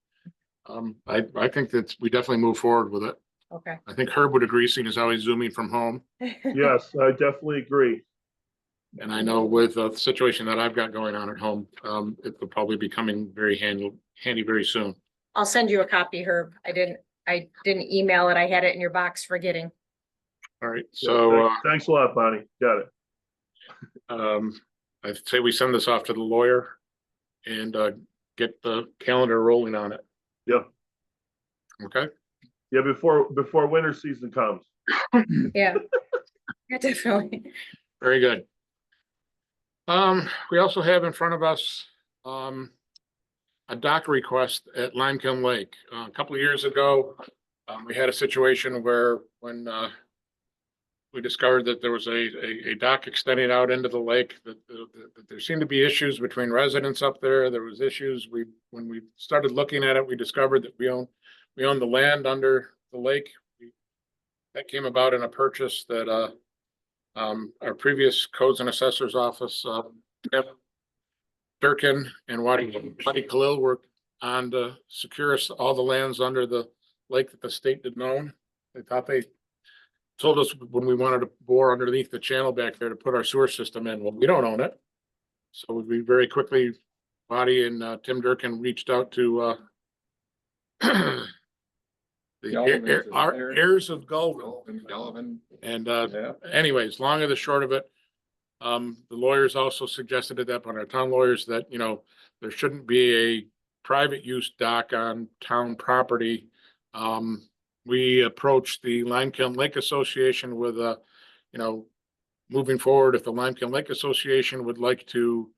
I think that we definitely move forward with it. Okay. I think Herb would agree, seeing as how he's zooming from home. Yes, I definitely agree. And I know with the situation that I've got going on at home, it will probably be coming very handy very soon. I'll send you a copy, Herb. I didn't email it. I had it in your box forgetting. All right, Yeah, so, thanks a lot, Bonnie. Got it. I'd say we send this off to the lawyer and, get the calendar rolling on it. Yeah. Okay? Yeah, before winter season comes. Yeah. Yeah, definitely. Very good. We also have in front of us, a dock request at Limekiln Lake. A couple of years ago, we had a situation where when, we discovered that there was a dock extending out into the lake, that there seemed to be issues between residents up there. There was issues. When we started looking at it, we discovered that we own the land under the lake. That came about in a purchase that, our previous codes and assessors office, Durkin and Wadi Khalil worked on to secure us all the lands under the lake that the state didn't own. They thought they told us when we wanted to bore underneath the channel back there to put our sewer system in. Well, we don't own it. So we very quickly, Wadi and Tim Durkin reached out to our heirs of Gullivan. And anyways, long of the short of it, the lawyers also suggested at that point, our town lawyers, that, there shouldn't be a private use dock on town property. We approached the Limekiln Lake Association with moving forward, if the Limekiln Lake Association would like to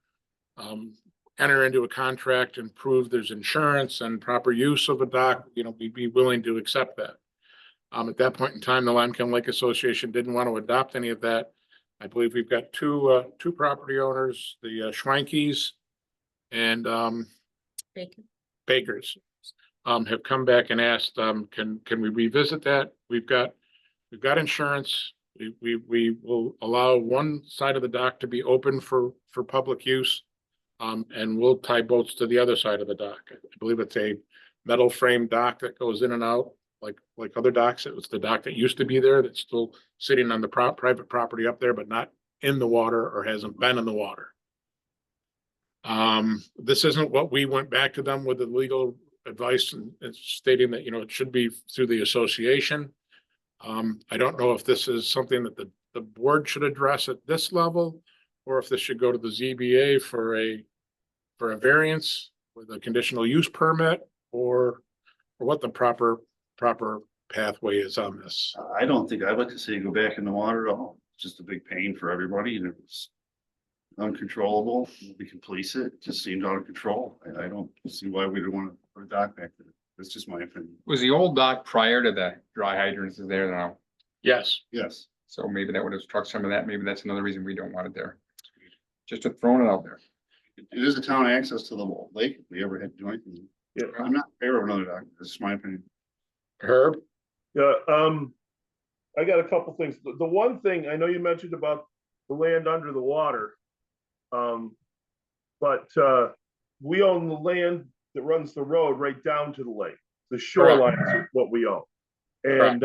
enter into a contract and prove there's insurance and proper use of a dock, we'd be willing to accept that. At that point in time, the Limekiln Lake Association didn't want to adopt any of that. I believe we've got two property owners, the Schwenkes and Bakers, have come back and asked, can we revisit that? We've got insurance. We will allow one side of the dock to be open for public use. And we'll tie boats to the other side of the dock. I believe it's a metal frame dock that goes in and out like other docks. It was the dock that used to be there that's still sitting on the private property up there, but not in the water or hasn't been in the water. This isn't what we went back to them with the legal advice and stating that, it should be through the association. I don't know if this is something that the board should address at this level, or if this should go to the ZBA for a variance with a conditional use permit, or what the proper pathway is on this. I don't think, I'd like to see it go back in the water at all. It's just a big pain for everybody, and it's uncontrollable. We can police it. It just seemed out of control. I don't see why we don't want to put a dock back there. That's just my opinion. Was the old dock prior to the dry hydrants is there now? Yes. Yes. So maybe that would have struck some of that. Maybe that's another reason we don't want it there. Just to throwing it out there. It is a town access to the lake. If we ever had to do anything. Yeah. I'm not in favor of another dock. This is my opinion. Herb? Yeah, I got a couple things. The one thing, I know you mentioned about the land under the water. But we own the land that runs the road right down to the lake. The shoreline is what we own. And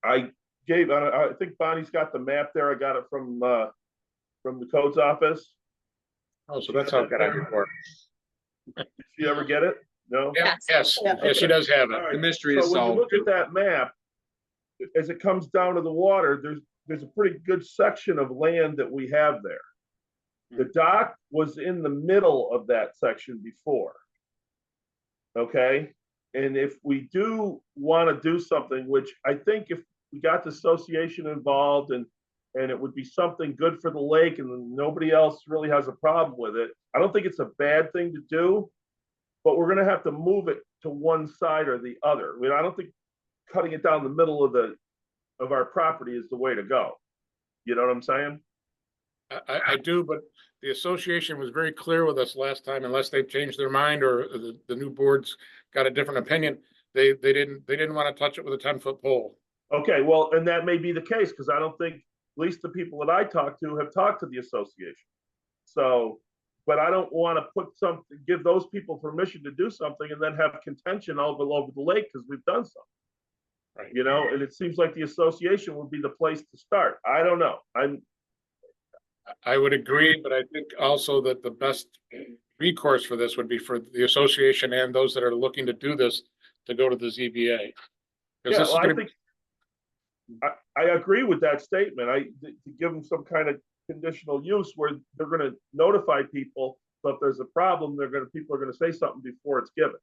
I think Bonnie's got the map there. I got it from the codes office. Oh, so that's how it got on report. Did you ever get it? No? Yes, she does have it. All right. The mystery So is when you solved. look at that map, as it comes down to the water, there's a pretty good section of land that we have there. The dock was in the middle of that section before. Okay, and if we do want to do something, which I think if we got the association involved and it would be something good for the lake and nobody else really has a problem with it, I don't think it's a bad thing to do, but we're going to have to move it to one side or the other. I mean, I don't think cutting it down the middle of our property is the way to go. You know what I'm saying? I do, but the association was very clear with us last time, unless they've changed their mind or the new board's got a different opinion. They didn't want to touch it with a 10-foot pole. Okay, well, and that may be the case, because I don't think, at least the people that I talked to have talked to the association. So, but I don't want to give those people permission to do something and then have contention all over the lake because we've done something. Right. You know, and it seems like the association would be the place to start. I don't know. I would agree, but I think also that the best recourse for this would be for the association and those that are looking to do this to go to the ZBA. Yeah, well, I agree with that statement. To give them some kind of conditional use where they're gonna notify people. So if there's a problem, people are gonna say something before it's given.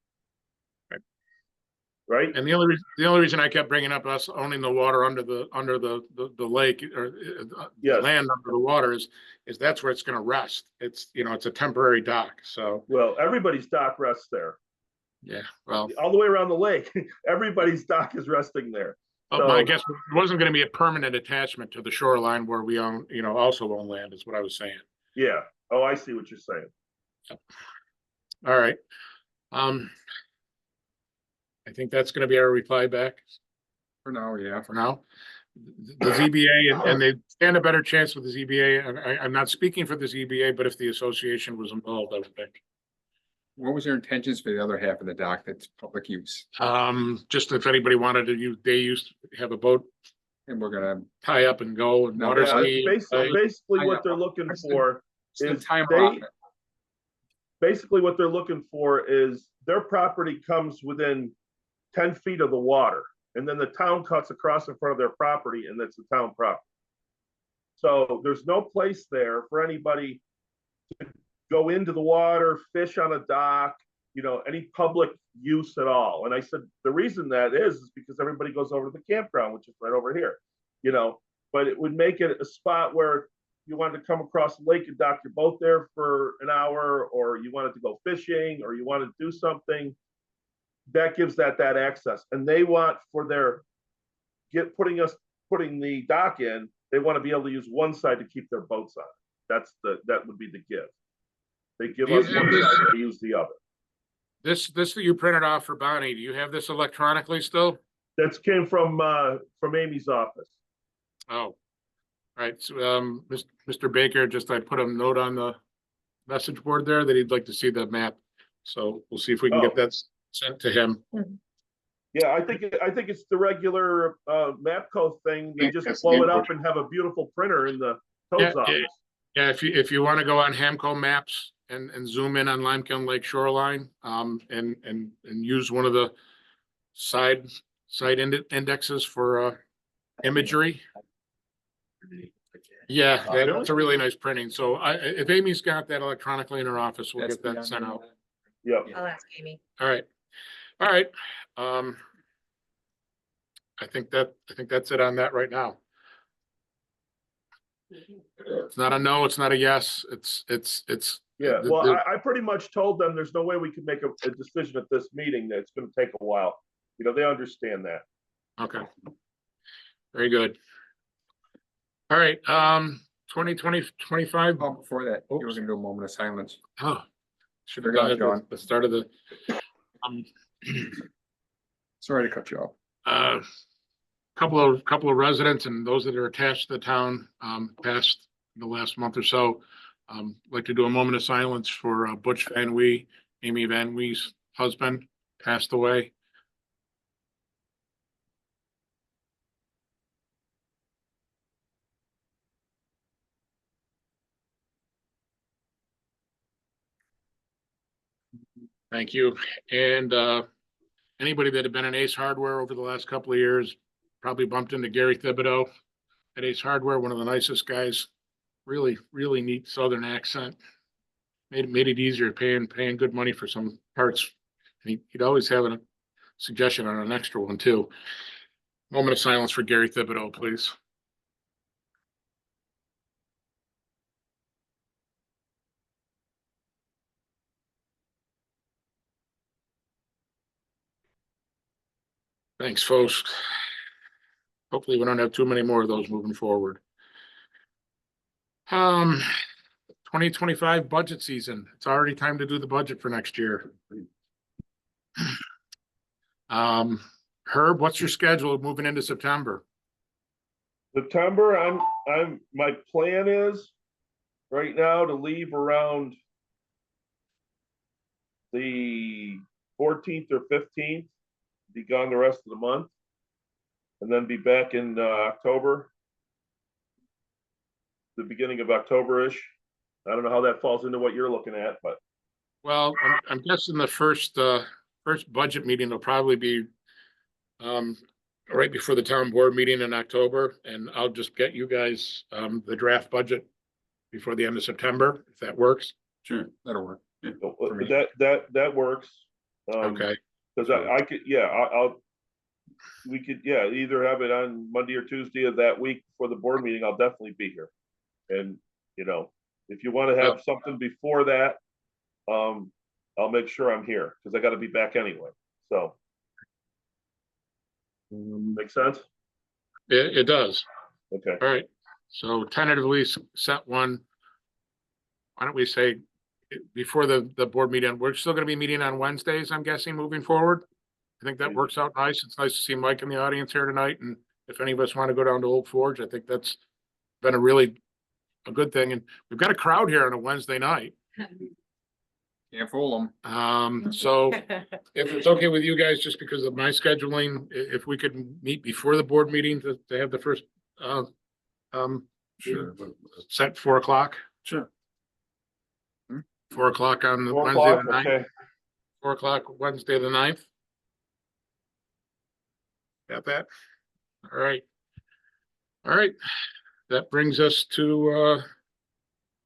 Right? And the only reason I kept bringing up us owning the water under the lake or Yes. land under the water is that's where it's going to rest. It's, you know, it's a temporary dock. So, Well, everybody's dock rests there. yeah, well, All the way around the lake, everybody's dock is resting there. I So, guess it wasn't going to be a permanent attachment to the shoreline where we own, you know, also own land is what I was saying. yeah. Oh, I see what you're saying. All right. I think that's going to be our reply back For now, yeah. for now. The ZBA, and they stand a better chance with the ZBA. I'm not speaking for the ZBA, but if the association was involved, I would think. What was their intentions for the other half of the dock that's public use? Just if anybody wanted to use, they used to have a boat And we're gonna, tie up and go and No, water Yeah, ski. basically I what know. they're looking That's the- for it's the is time they, allotment. basically what they're looking for is their property comes within 10 feet of the water. And then the town cuts across in front of their property and that's the town property. So there's no place there for anybody to go into the water, fish on a dock, you know, any public use at all. And I said, the reason that is because everybody goes over to the campground, which is right over here, you know, but it would make it a spot where you wanted to come across the lake and dock your boat there for an hour, or you wanted to go fishing, or you wanted to do something, that gives that access. And they want for their putting the dock in, they want to be able to use one side to keep their boats on. That would be the give. They give us one side, they use the other. This that you printed off for Bonnie, do you have this electronically still? That came from Amy's office. Oh, all right. So, Mr. Baker, I put a note on the message board there that he'd like to see the map. So we'll see if we can get that sent to him. Yeah, I think it's the regular MapCo thing. They just Yes, blow it up and have a beautiful printer in the code's office. Yeah, if you want to go on Hamco Maps and zoom in on Limekiln Lake shoreline, and use one of the side indexes for imagery. Yeah, that's a really nice printing. So if Amy's got that electronically in her office, we'll That's get that beyond sent me. out. Yep. I'll ask Amy. All right. All right. I think that's it on that right now. It's not a no, it's not a yes. It's Yeah, well, I pretty much told them there's no way we could make a decision at this meeting, that it's gonna take a while. You know, they understand that. okay. Very good. All right, 2025. Oh, before that, you were Oops. gonna do a moment of silence. Oh, should have Forgot, done it John. at the start of the, Sorry to cut you off. couple of residents and those that are attached to the town, passed the last month or so. Like to do a moment of silence for Butch Van Wee, Amy Van Wee's husband, passed away. Thank you. And anybody that had been in Ace Hardware over the last couple of years probably bumped into Gary Thibodeau at Ace Hardware, one of the nicest guys. Really, really neat Southern accent. Made it easier paying good money for some parts. And he'd always have a suggestion on an extra one too. Moment of silence for Gary Thibodeau, please. Thanks, folks. Hopefully we don't have too many more of those moving forward. 2025 budget season. It's already time to do the budget for next year. Herb, what's your schedule moving into September? September, my plan is right now to leave around the 14th or 15th, be gone the rest of the month, and then be back in October, the beginning of October-ish. I don't know how that falls into what you're looking at, but Well, I'm guessing the first budget meeting will probably be right before the town board meeting in October, and I'll just get you guys, the draft budget before the end of September, if that works. Sure, that'll work. Yeah, for me. That works. Okay, Cause I could, yeah, we could, yeah, either have it on Monday or Tuesday of that week for the board meeting. I'll definitely be here. And, you know, if you want to have something before that, I'll make sure I'm here, cause I gotta be back anyway, so. Make sense? it does. Okay. All right, so tentatively set one. Why don't we say before the board meeting, we're still gonna be meeting on Wednesdays, I'm guessing, moving forward? I think that works out nice. It's nice to see Mike in the audience here tonight, and if any of us want to go down to Old Forge, I think that's been a good thing, and we've got a crowd here on a Wednesday night. Can't fool them. So if it's okay with you guys, just because of my scheduling, if we could meet before the board meeting to have the first, Sure. set 4 o'clock, Sure. 4 o'clock on the 4 Wednesday, the o'clock, 9th, okay. 4 o'clock, Wednesday, the 9th. Got that? All right. All right. That brings us to, our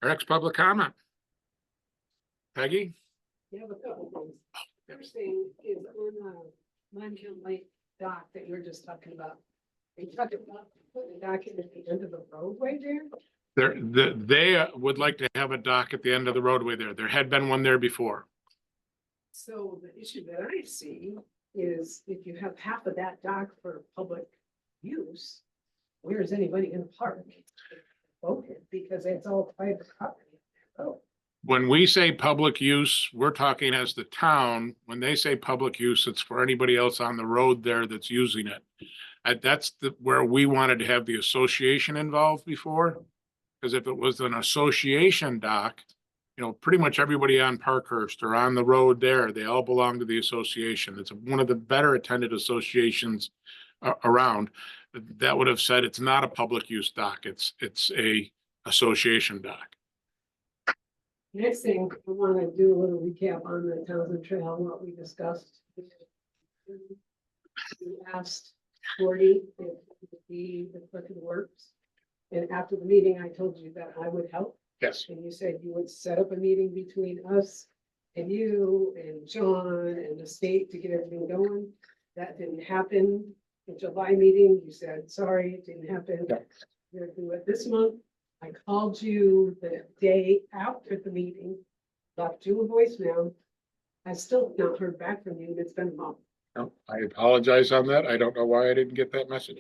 next public comment. Peggy? You have a couple things. First thing is on the Monkill Lake dock that you were just talking about. They talked about putting a dock in at the end of the roadway there. They would like to have a dock at the end of the roadway there. There had been one there before. So the issue that I see is if you have half of that dock for public use, where is anybody gonna park? Okay, because it's all private property. Oh, When we say public use, we're talking as the town. When they say public use, it's for anybody else on the road there that's using it. That's where we wanted to have the association involved before. Because if it was an association dock, you know, pretty much everybody on Parkhurst or on the road there, they all belong to the association. It's one of the better attended associations around. That would have said it's not a public use dock. It's a association dock. next thing, I wanna do a little recap on the Townsend Trail, and what we discussed. We asked Gordy if it would be the clerk of the works. And after the meeting, I told you that I would help. Yes. And you said you would set up a meeting between us and you and John and the state to get everything going. That didn't happen. The July meeting, you said, sorry, it didn't happen. Yeah. We're gonna do it this month. I called you the day after the meeting, left you a voicemail. I still have not heard back from you, and it's been a month. No, I apologize on that. I don't know why I didn't get that message.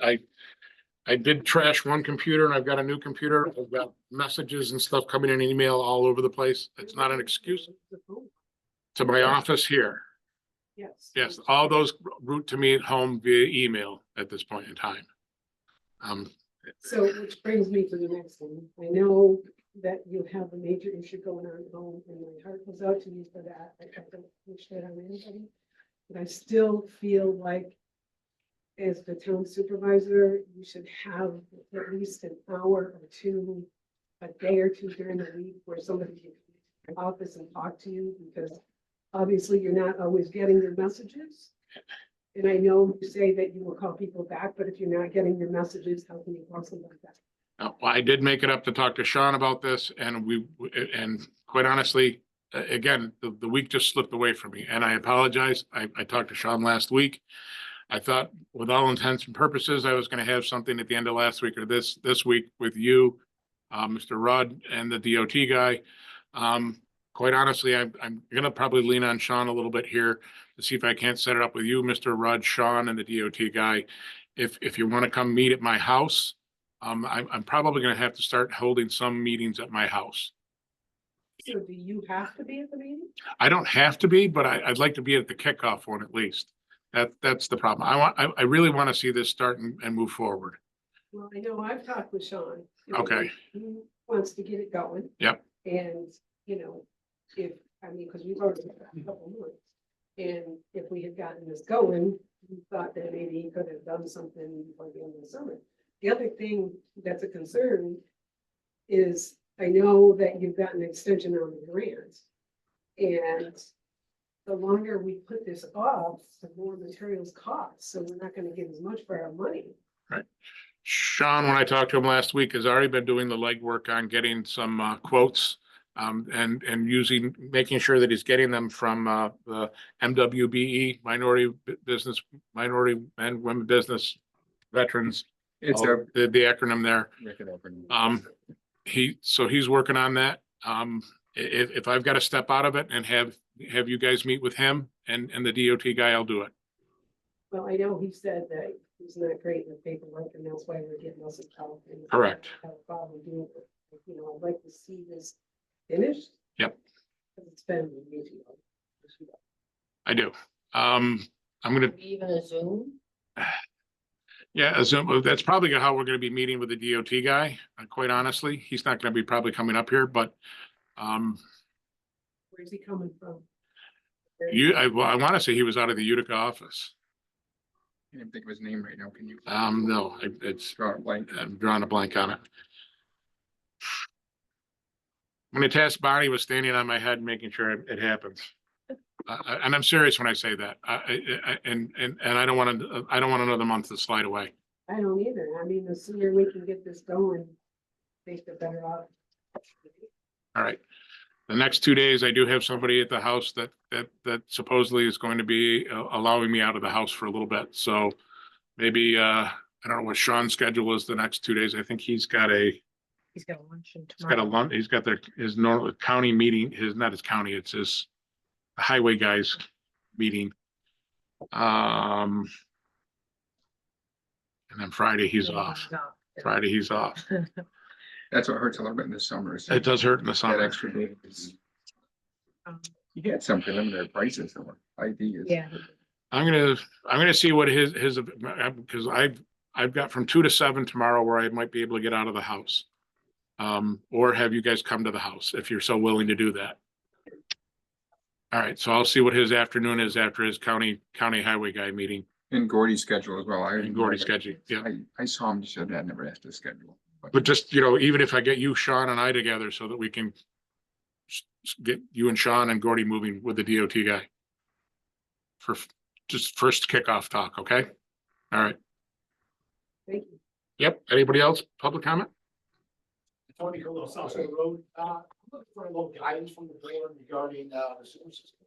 I did trash one computer and I've got a new computer. I've got messages and stuff coming in email all over the place. It's not an excuse. To my office here. Yes. Yes, all those route to me at home via email at this point in time. So, which brings me to the next thing. I know that you have a major issue going on at home, and my heart goes out to you for that. I don't wish that on anybody. But I still feel like as the town supervisor, you should have at least an hour or two, a day or two during the week where somebody can come to your office and talk to you, because obviously you're not always getting your messages. And I know you say that you will call people back, but if you're not getting your messages, how can you call somebody back? I did make it up to talk to Sean about this and and quite honestly, again, the week just slipped away from me and I apologize. I talked to Sean last week. I thought with all intents and purposes, I was going to have something at the end of last week or this week with you, Mr. Rudd and the DOT guy. Quite honestly, I'm going to probably lean on Sean a little bit here to see if I can't set it up with you, Mr. Rudd, Sean, and the DOT guy. If you want to come meet at my house, I'm probably going to have to start holding some meetings at my house. So do you have to be at the meeting? I don't have to be, but I'd like to be at the kickoff one at least. That's the problem. I really want to see this start and move forward. Well, I know I've talked with Sean. Okay. He wants to get it going. Yep. And, because we've already got a couple months. And if we had gotten this going, we thought that maybe he could have done something before the end of the summer. The other thing that's a concern is I know that you've got an extension on the grant. And the longer we put this off, the more materials cost, so we're not gonna get as much for our money. Sean, when I talked to him last week, has already been doing the legwork on getting some quotes. And making sure that he's getting them from the MWBE, Minority and Women Business Veterans. It's The acronym there. a. He's working on that. If I've got to step out of it and have you guys meet with him and the DOT guy, I'll do it. Well, I know he said that he's not great with paperwork, and that's why we're getting us a California. Correct. Have a problem doing it. You know, I'd like to see this finished. Yep. 'Cause it's been way too long. I do. I'm gonna, Even a Zoom? yeah, assume that's probably how we're gonna be meeting with the DOT guy, quite honestly. He's not gonna be probably coming up here, but Where's he coming from? I want to say he was out of the Utica office. I can't think of his name right now. Can you? No, it's, Draw a blank. I'm drawing a blank on it. I'm gonna task Bonnie with standing on my head, making sure it happens. And I'm serious when I say that. And I don't want another month to slide away. I don't either. I mean, the sooner we can get this going, I think the better off. All right. The next 2 days, I do have somebody at the house that supposedly is going to be allowing me out of the house for a little bit. So maybe, I don't know what Sean's schedule is the next 2 days. I think he's got a luncheon He's got a tomorrow. lunch, he's got his normal county meeting, not his county, it's his highway guys meeting. And then Friday he's off. Friday he's off. That's what hurts a little bit in the summer. is It does hurt in the That summer. extra day. You get some preliminary prices or ideas. Yeah. I'm gonna see what his, because I've got from 2 to 7 tomorrow where I might be able to get out of the house. Or have you guys come to the house if you're so willing to do that. All right, so I'll see what his afternoon is after his county highway guy meeting And Gordy's schedule as well. and Gordy's schedule. Yeah, I saw him, said that, never asked his schedule. but just, even if I get you, Sean and I together so that we can get you and Sean and Gordy moving with the DOT guy. For just first kickoff talk, okay? All right. Thank you. Yep. Anybody else? Public comment? Tony Colo, South Side Road. I'm looking for a little guidance from the board regarding the sewer system.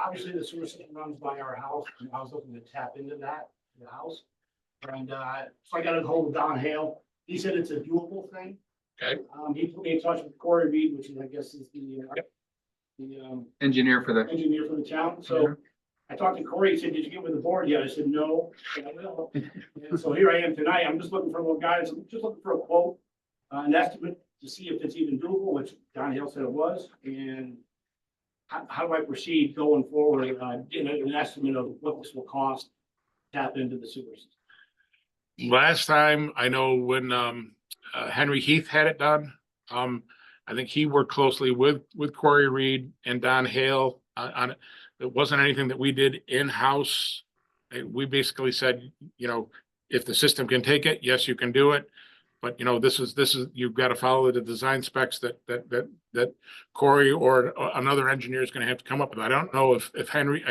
Obviously, the sewer system runs by our house, and I was looking to tap into that, the house. And so I got a hold of Don Hale. He said it's a doable thing. Okay. He put me in touch with Corey Reed, which is, I guess, is the Engineer for the, engineer for the town. So I talked to Corey. He said, "Did you get with the board yet?" I said, "No." I said, "I will." And so here I am tonight. I'm just looking for a little guidance. I'm just looking for a quote, an estimate to see if it's even doable, which Don Hale said it was, and how do I proceed going forward, getting an estimate of what this will cost, tap into the sewer system. Last time, I know when Henry Heath had it done, I think he worked closely with Corey Reed and Don Hale on it. It wasn't anything that we did in-house. We basically said, if the system can take it, yes, you can do it. But this is, you've got to follow the design specs that Corey or another engineer is going to have to come up with. I don't know if Henry,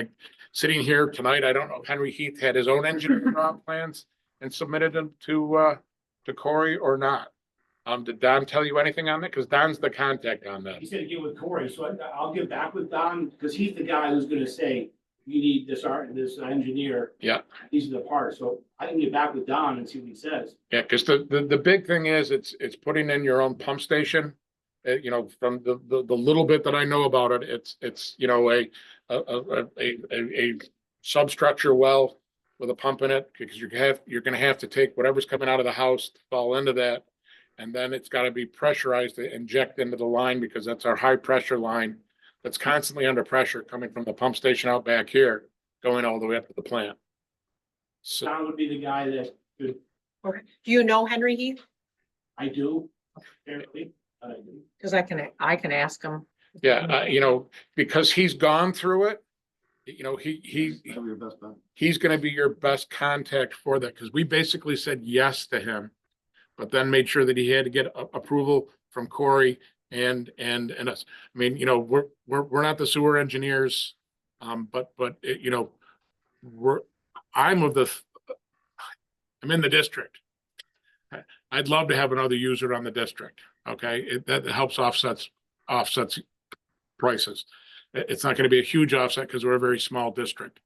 sitting here tonight, I don't know if Henry Heath had his own engineering plans and submitted them to Corey or not. Did Don tell you anything on that? Because Don's the contact on that. He said to get with Corey, so I'll get back with Don, because he's the guy who's gonna say, you need this this engineer. Yeah. These are the parts, so I can get back with Don and see what he says. Yeah, because the big thing is it's putting in your own pump station. From the little bit that I know about it, it's a substructure well with a pump in it, because you're gonna have to take whatever's coming out of the house to fall into that. And then it's got to be pressurized to inject into the line, because that's our high pressure line that's constantly under pressure coming from the pump station out back here, going all the way up to the plant. So Don would be the guy that could, Okay. Do you know Henry Heath? I do, apparently, but I do. Because I can ask him. yeah, because he's gone through it, he's going to be your best contact for that, because we basically said yes to him, but then made sure that he had to get approval from Corey and us. I mean, we're not the sewer engineers. But you know, I'm in the district. I'd love to have another user on the district, okay? That helps offsets prices. It's not gonna be a huge offset because we're a very small district.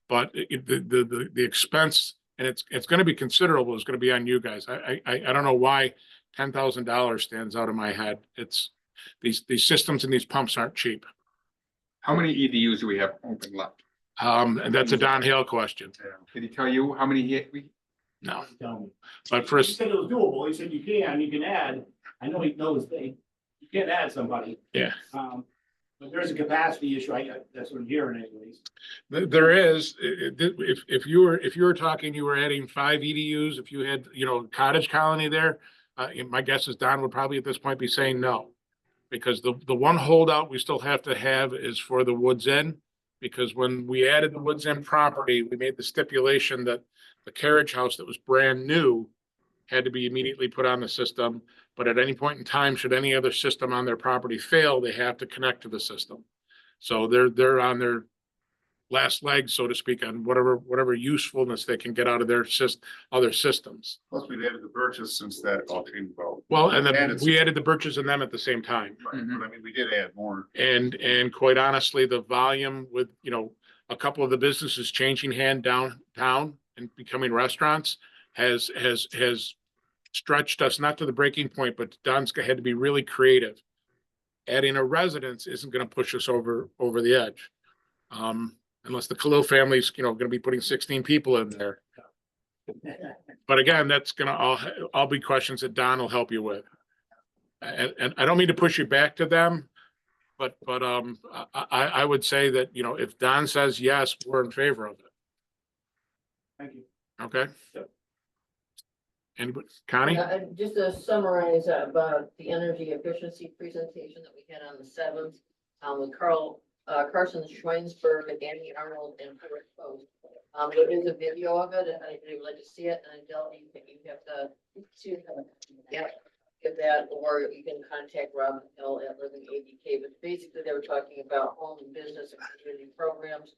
But the expense, and it's gonna be considerable, is gonna be on you guys. I don't know why $10,000 stands out in my head. It's, these systems and these pumps aren't cheap. How many EDUs do we have open left? And that's a Don Hale question. Did he tell you how many we? No, Tell me. but He first, said it was doable. He said you can add. I know he knows you can add somebody. yeah. But there's a capacity issue. That's what I'm hearing anyways. There is, if you were talking, you were adding 5 EDUs, if you had, you know, cottage colony there, my guess is Don would probably at this point be saying no. Because the one holdout we still have to have is for the Woods End. Because when we added the Woods End property, we made the stipulation that the carriage house that was brand new had to be immediately put on the system. But at any point in time, should any other system on their property fail, they have to connect to the system. So they're on their last legs, so to speak, on whatever usefulness they can get out of their other systems. Plus, we've added the Birches since that all came about. Well, and then we added the Birches and them at the same time. Right, but I mean, we did add more. And quite honestly, the volume with, you know, a couple of the businesses changing hand downtown and becoming restaurants has stretched us not to the breaking point, but Don's had to be really creative. Adding a residence isn't going to push us over the edge. Unless the Khalil family's, you know, going to be putting 16 people in there. But again, that's going to all be questions that Don will help you with. And I don't mean to push you back to them, but I would say that, you know, if Don says yes, we're in favor of it. Thank you. Okay? Anybody? Connie? Just to summarize about the energy efficiency presentation that we had on the 7th, with Carson Schweinsberg, Andy Arnold, and Stuart Post. There is a video of it, if anybody would like to see it, and Adele, you have to, yeah, get that, or you can contact Rob Hill at Living ADK. But basically, they were talking about home and business and community programs,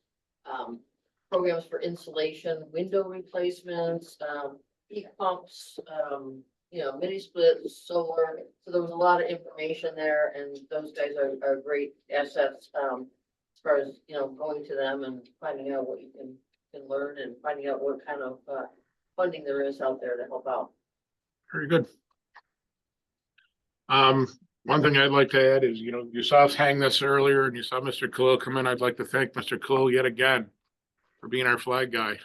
programs for insulation, window replacements, heat pumps, you know, mini splits, solar. So there was a lot of information there, and those guys are great assets, as far as, you know, going to them and finding out what you can learn and finding out what kind of funding there is out there to help out. Very good. One thing I'd like to add is, you know, you saw us hang this earlier and you saw Mr. Khalil come in. I'd like to thank Mr. Khalil yet again for being our flag guy.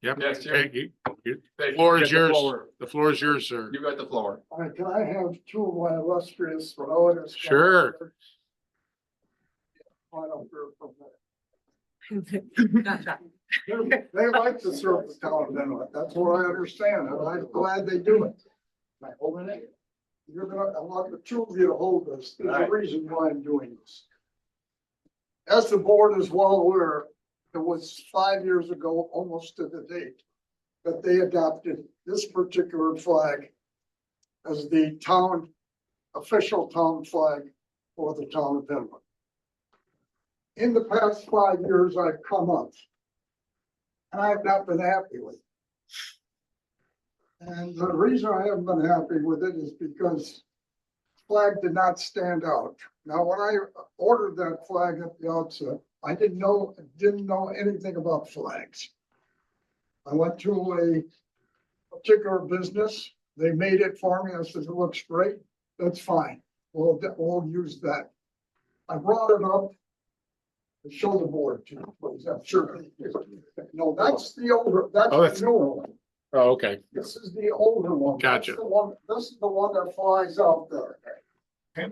Yep. Yes, Jim. Hey, the floor is yours. The floor is yours, sir. You got the floor. All right, can I have 2 of my illustrious voters? Sure. I don't hear from them. They like to serve the town of Inlet. That's what I understand, and I'm glad they do it. Am I holding it? I want the 2 of you to hold this. There's a reason why I'm doing this. As the board is well aware, it was 5 years ago, almost to the date, that they adopted this particular flag as the town, official town flag for the town of Inlet. In the past 5 years, I've come up, and I've not been happy with it. And the reason I haven't been happy with it is because flag did not stand out. Now, when I ordered that flag at the outset, I didn't know anything about flags. I went to a particular business. They made it for me. I said, it looks great. That's fine. We'll use that. I brought it up to show the board to, please. I'm sure. No, that's the older, that's the newer one. Oh, okay. This is the older one. Gotcha. That's the one, this is the one that flies out there. Okay.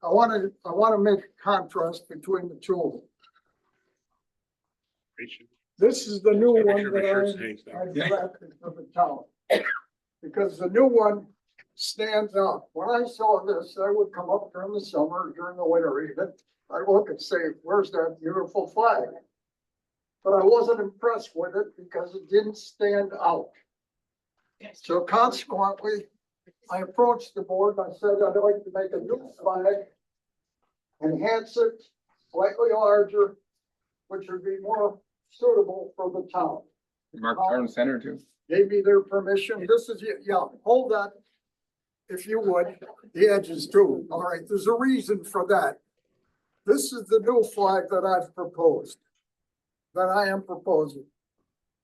I want to make a contrast between the 2 of them. This is the new one that I drafted for the town. Because the new one stands out. When I saw this, I would come up during the summer, during the winter even. I look and say, where's that beautiful flag? But I wasn't impressed with it because it didn't stand out. So consequently, I approached the board and I said, I'd like to make a new flag, enhance it, slightly larger, which would be more suitable for the town. Mark Town Center too. Gave me their permission. This is, yeah, hold that. If you would, the edges too. All right, there's a reason for that. This is the new flag that I've proposed, that I am proposing.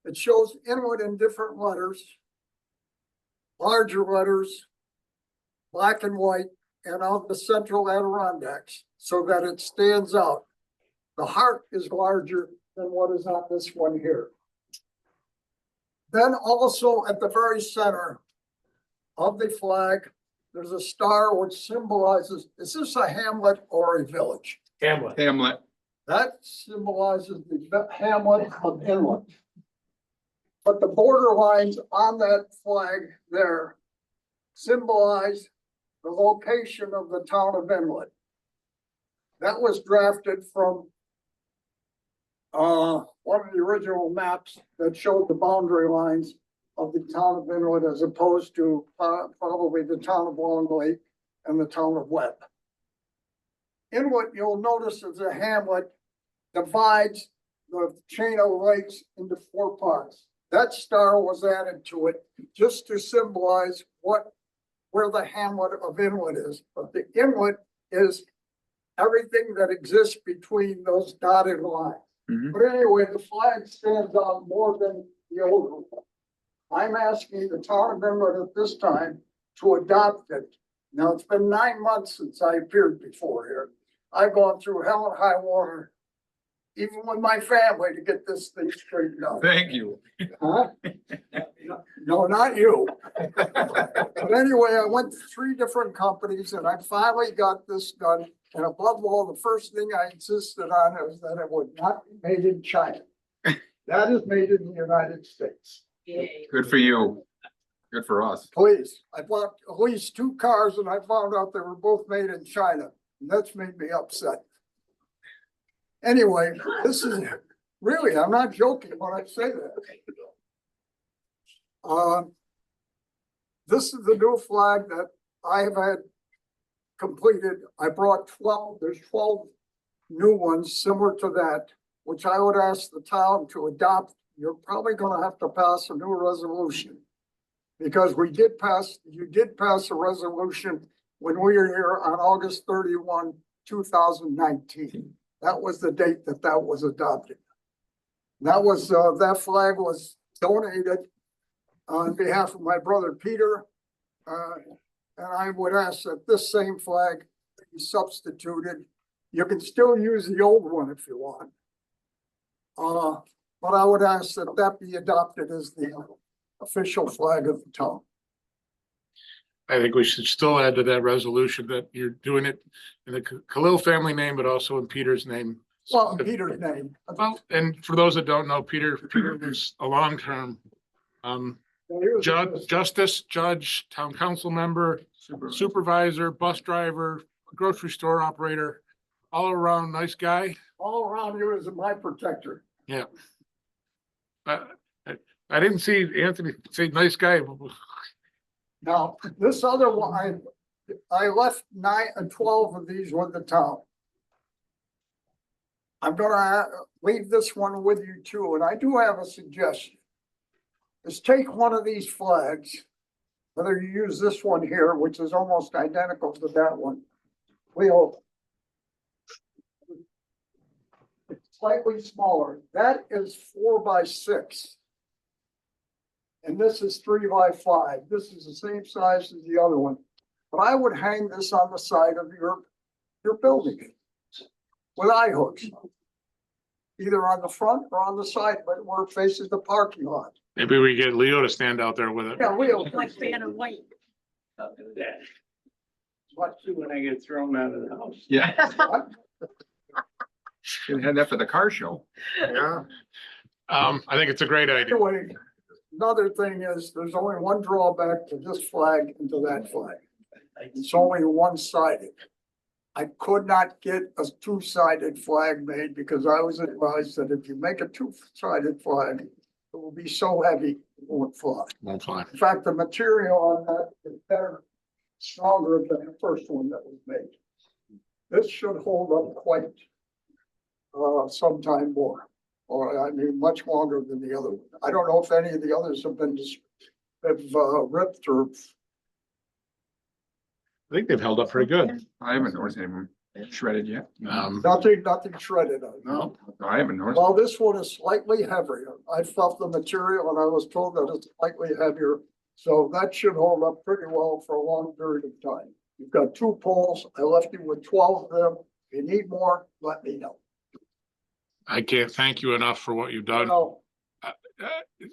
It shows Inlet in different letters, larger letters, black and white, and on the central Adirondacks, so that it stands out. The heart is larger than what is on this one here. Then also at the very center of the flag, there's a star which symbolizes, is this a hamlet or a village? Hamlet. That symbolizes the hamlet of Inlet. But the border lines on that flag there symbolize the location of the town of Inlet. That was drafted from one of the original maps that showed the boundary lines of the town of Inlet as opposed to probably the town of Long Lake and the town of Webb. Inlet, you'll notice as a hamlet, divides the chain of lakes into 4 parts. That star was added to it just to symbolize where the hamlet of Inlet is. But the inlet is everything that exists between those dotted lines. But anyway, the flag stands out more than the old one. I'm asking the town of Inlet at this time to adopt it. Now, it's been 9 months since I appeared before here. I've gone through hell and high water, even with my family, to get this thing straightened out. Thank you. Huh? No, not you. But anyway, I went to 3 different companies and I finally got this done. And above all, the first thing I insisted on is that it would not be made in China. That is made in the United States. Good for you. Good for us. Please, I bought at least 2 cars and I found out they were both made in China. And that's made me upset. Anyway, this is really, I'm not joking when I say that. This is the new flag that I have had completed. I brought 12, there's 12 new ones similar to that, which I would ask the town to adopt. You're probably gonna have to pass a new resolution. Because you did pass a resolution when we were here on August 31, 2019. That was the date that was adopted. That was, that flag was donated on behalf of my brother Peter. And I would ask that this same flag be substituted. You can still use the old one if you want. But I would ask that that be adopted as the official flag of the town. I think we should still add to that resolution that you're doing it in the Khalil family name, but also in Peter's name. Well, in Peter's name. Well, and for those that don't know, Peter was a long-term judge, town council member, supervisor, bus driver, grocery store operator, all around nice guy. All around you is my protector. Yeah. I didn't see Anthony say nice guy. Now, this other one, I left 12 of these with the town. I'm gonna leave this one with you too, and I do have a suggestion. Is take one of these flags, whether you use this one here, which is almost identical to that one. It's slightly smaller. That is 4x6. And this is 3x5. This is the same size as the other one. But I would hang this on the side of your building with eye hooks. Either on the front or on the side, but where it faces the parking lot. Maybe we get Leo to stand out there with it. Yeah, Leo. Like fan of white. I'll do that. Watch you when I get thrown out of the house. Yeah. Should have had that for the car show. Yeah. I think it's a great idea. Anyway, another thing is there's only one drawback to this flag and to that flag. It's only one-sided. I could not get a 2-sided flag made because I was advised that if you make a 2-sided flag, it will be so heavy, it won't fly. Won't fly. In fact, the material on that is better, stronger than the first one that was made. This should hold up quite sometime more. Or I mean, much longer than the other one. I don't know if any of the others have been ripped or I think they've held up pretty good. I haven't noticed any of them shredded yet. nothing shredded on it. No, No, I haven't noticed. Well, this one is slightly heavier. I felt the material and I was told that it's slightly heavier. So that should hold up pretty well for a long period of time. You've got 2 poles. I left you with 12 of them. If you need more, let me know. I can't thank you enough for what you've done. No,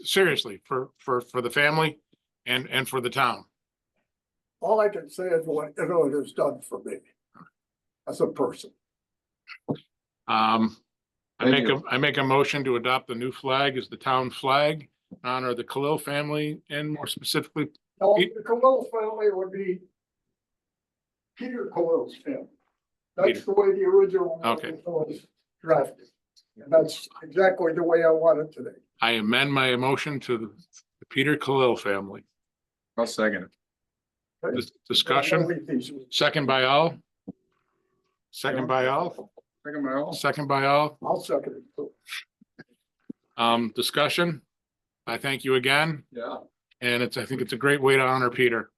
Seriously, for the family and for the town. all I can say is what Inlet has done for me as a person. I Thank make a motion to adopt the new flag as the town flag, honor the Khalil family, and more specifically, Now, the Khalil family would be Peter Khalil's family. That's the way the original Okay. was drafted. And that's exactly the way I want it today. I amend my motion to the Peter Khalil family. I'll second it. Discussion, second by all? Second by all? Second by all. Second by all? I'll second it too. Discussion. I thank you again, Yeah. and I think it's a great way to honor Peter.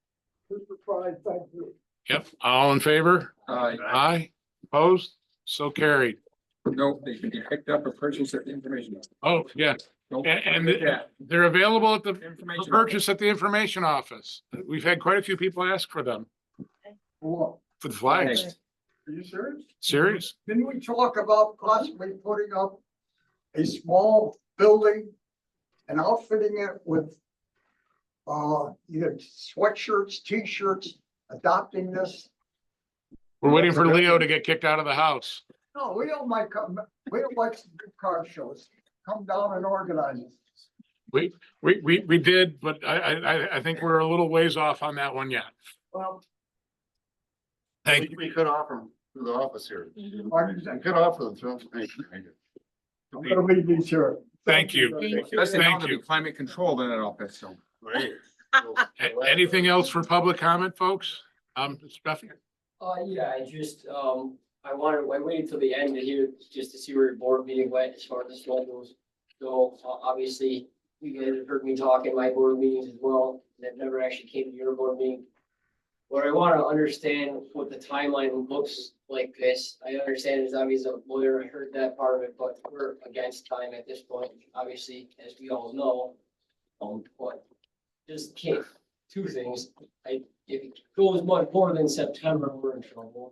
Mr. Pride, thank you. Yep, all in favor? Aye. Aye, opposed, so carried. No, they can be picked up or purchased at the information. Oh, yeah, Don't and forget that. they're available at the for Information. purchase at the information office. We've had quite a few people ask for them, Well, for the flags. are you serious? Serious? Didn't we talk about possibly putting up a small building and outfitting it with either sweatshirts, t-shirts, adopting this? We're waiting for Leo to get kicked out of the house. No, we don't like, we don't like some good car shows. Come down and organize it. We did, but I think we're a little ways off on that one yet. Well, Thank you. We could offer them through the office here. pardon We me, could offer them to them. I'm gonna leave these here. Thank you. Especially now Thank that you. we climate controlled in that office, so. Great. Anything else for public comment, folks? Stephanie? Yeah, I waited till the end to hear, just to see where your board meeting went as far as this one goes. So, obviously, you guys have heard me talk in my board meetings as well, that never actually came to your board meeting. What I want to understand what the timeline looks like this, I understand as obviously a lawyer, I heard that part of it, but we're against time at this point, obviously, as we all know. But just can't, 2 things, if it goes much more than September, we're in trouble.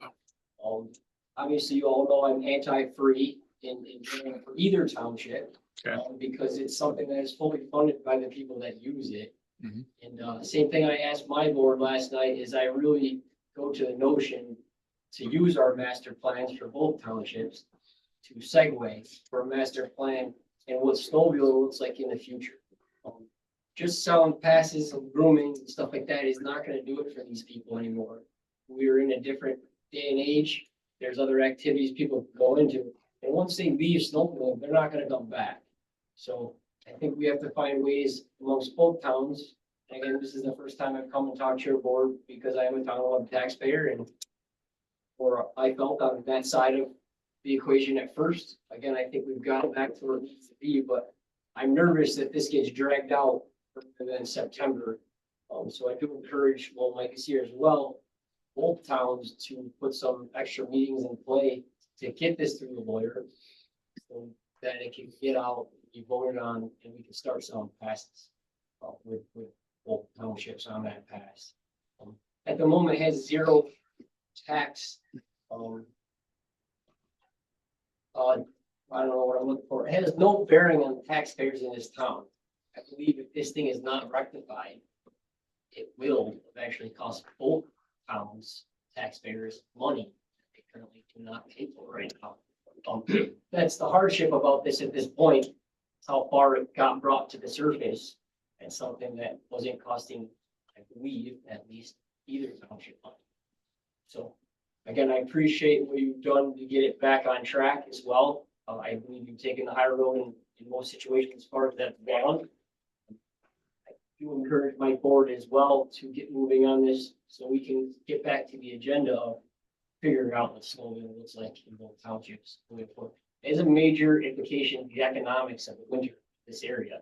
Obviously, you all know I'm anti-free in general for either township. Okay. Because it's something that is fully funded by the people that use it. Mhm. And same thing I asked my board last night is I really go to the notion to use our master plans for both townships to segue for a master plan and what snowmobile looks like in the future. Just selling passes and grooming and stuff like that is not gonna do it for these people anymore. We're in a different day and age. There's other activities people can go into. And once they leave snowmobiling, they're not gonna come back. So I think we have to find ways amongst both towns. Again, this is the first time I've come and talked to your board because I am a town taxpayer and or I felt on that side of the equation at first. Again, I think we've got it back to where it needs to be, but I'm nervous that this gets dragged out further than September. So I do encourage, well, Mike is here as well, both towns to put some extra meetings in play to get this through the lawyer. So that it can get out, be voted on, and we can start selling passes with both townships on that pass. At the moment, it has 0 tax. I don't know what I'm looking for. It has no bearing on taxpayers in this town. I believe if this thing is not rectified, it will eventually cost both towns, taxpayers, money they currently do not pay for right now. That's the hardship about this at this point, how far it got brought to the surface and something that wasn't costing, I believe, at least either township money. So again, I appreciate what you've done to get it back on track as well. I believe you've taken the higher road in most situations as far as that's bound. I do encourage my board as well to get moving on this so we can get back to the agenda of figuring out what snowmobile looks like in both townships moving forward. has a major implication of the economics of the winter, in this area.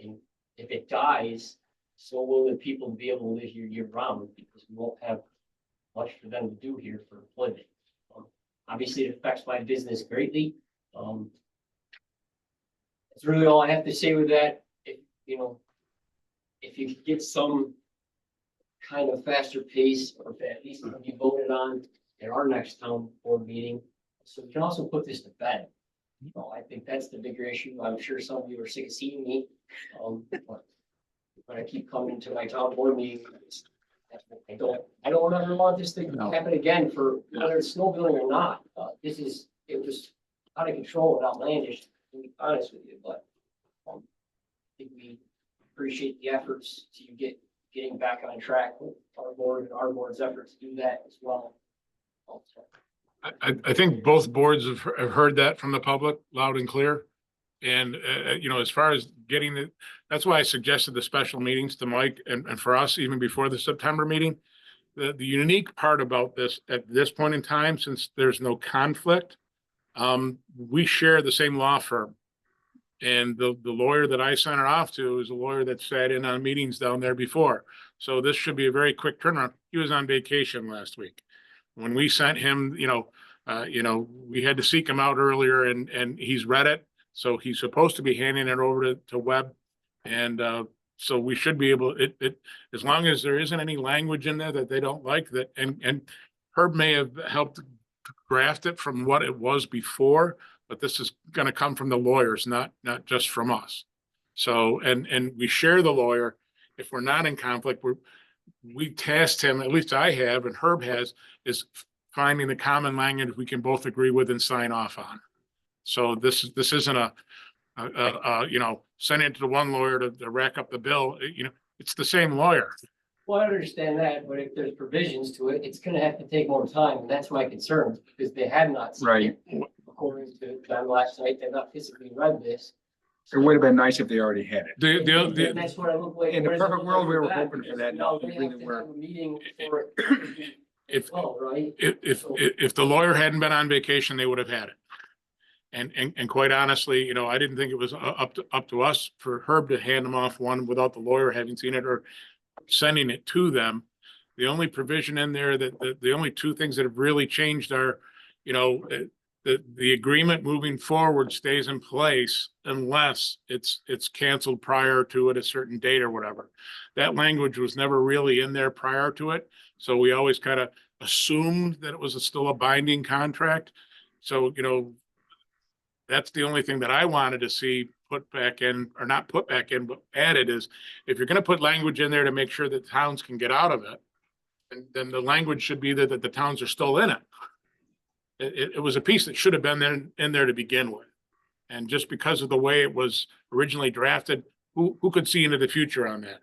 And if it dies, so will the people be able to live here year round, because we won't have much for them to do here for employment. Obviously, it affects my business greatly. That's really all I have to say with that. If, you know, if you could get some kind of faster pace, or if at least it can be voted on at our next town board meeting, so we can also put this to bed. You know, I think that's the bigger issue. I'm sure some of you are sick of seeing me. But I keep coming to my town board meeting. I don't ever want this thing to happen again, for whether it's snow building or not. It was out of control and outlandish, to be honest with you, but I think we appreciate the efforts to getting back on track with our board and our board's efforts to do that as well. I think both boards have heard that from the public loud and clear. And, you know, as far as getting it, that's why I suggested the special meetings to Mike and for us, even before the September meeting. The unique part about this at this point in time, since there's no conflict, we share the same law firm. And the lawyer that I sent it off to is a lawyer that sat in on meetings down there before. So this should be a very quick turnaround. He was on vacation last week. When we sent him, you know, we had to seek him out earlier, and he's read it. So he's supposed to be handing it over to Webb. And so we should be able, as long as there isn't any language in there that they don't like, that, and Herb may have helped draft it from what it was before, but this is going to come from the lawyers, not just from us. So, and we share the lawyer. If we're not in conflict, we tasked him, at least I have, and Herb has, is finding the common language we can both agree with and sign off on. So this isn't you know, sending it to the one lawyer to rack up the bill. You know, it's the same lawyer. Well, I understand that, but if there's provisions to it, it's gonna have to take more time, and that's my concern, because they have not seen Right. it. According to John last night, they've not physically read this. It would have been nice if they already had it. And that's what I look like. In the what does it perfect look world, like we were for that? hoping for Because that. now No, they we have really to weren't. have a meeting for it. If Well, right? if the lawyer hadn't been on vacation, they would have had it. And quite honestly, you know, I didn't think it was up to us for Herb to hand them off one without the lawyer having seen it or sending it to them. The only provision in there that the only two things that have really changed are, you know, the agreement moving forward stays in place unless it's canceled prior to it, a certain date or whatever. That language was never really in there prior to it. So we always kind of assumed that it was still a binding contract. So, you know, that's the only thing that I wanted to see put back in, or not put back in, but added, is if you're going to put language in there to make sure that towns can get out of it, then the language should be that the towns are still in it. It was a piece that should have been in there to begin with. And just because of the way it was originally drafted, who could see into the future on that?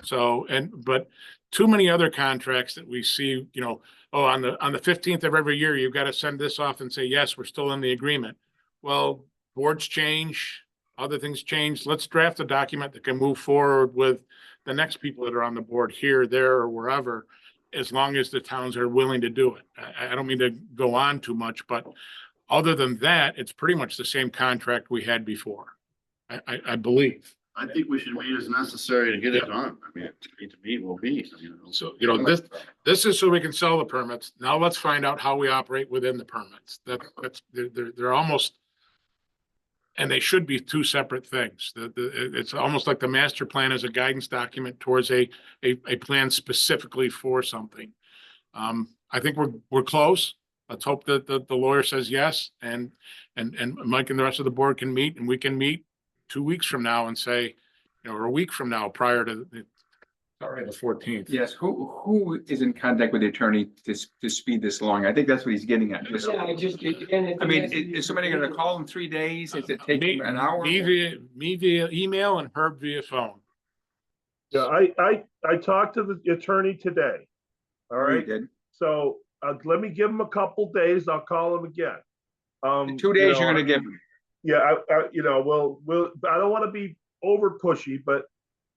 So, but too many other contracts that we see, you know, oh, on the 15th of every year, you've got to send this off and say, yes, we're still in the agreement. Well, boards change, other things change. Let's draft a document that can move forward with the next people that are on the board here, there, or wherever, as long as the towns are willing to do it. I don't mean to go on too much, but other than that, it's pretty much the same contract we had before. I believe. I think we should meet as necessary to get it done. I mean, to meet will be. So, you know, this is so we can sell the permits. Now let's find out how we operate within the permits. They're almost, and they should be two separate things. It's almost like the master plan is a guidance document towards a plan specifically for something. I think we're close. Let's hope that the lawyer says yes, and Mike and the rest of the board can meet, and we can meet 2 weeks from now and say, you know, or a week from now prior to the 14th. Yes, who is in contact with the attorney to speed this along? I think that's what he's getting at. Just, Yeah, I mean, is somebody gonna call in 3 days? Is it taking an hour? Me via email and Herb via phone. Yeah, I talked to the attorney today. All Oh, you right, did. so let me give him a couple days. I'll call him again. In 2 days, you're gonna give him. Yeah, you know, we'll, I don't want to be over pushy, but,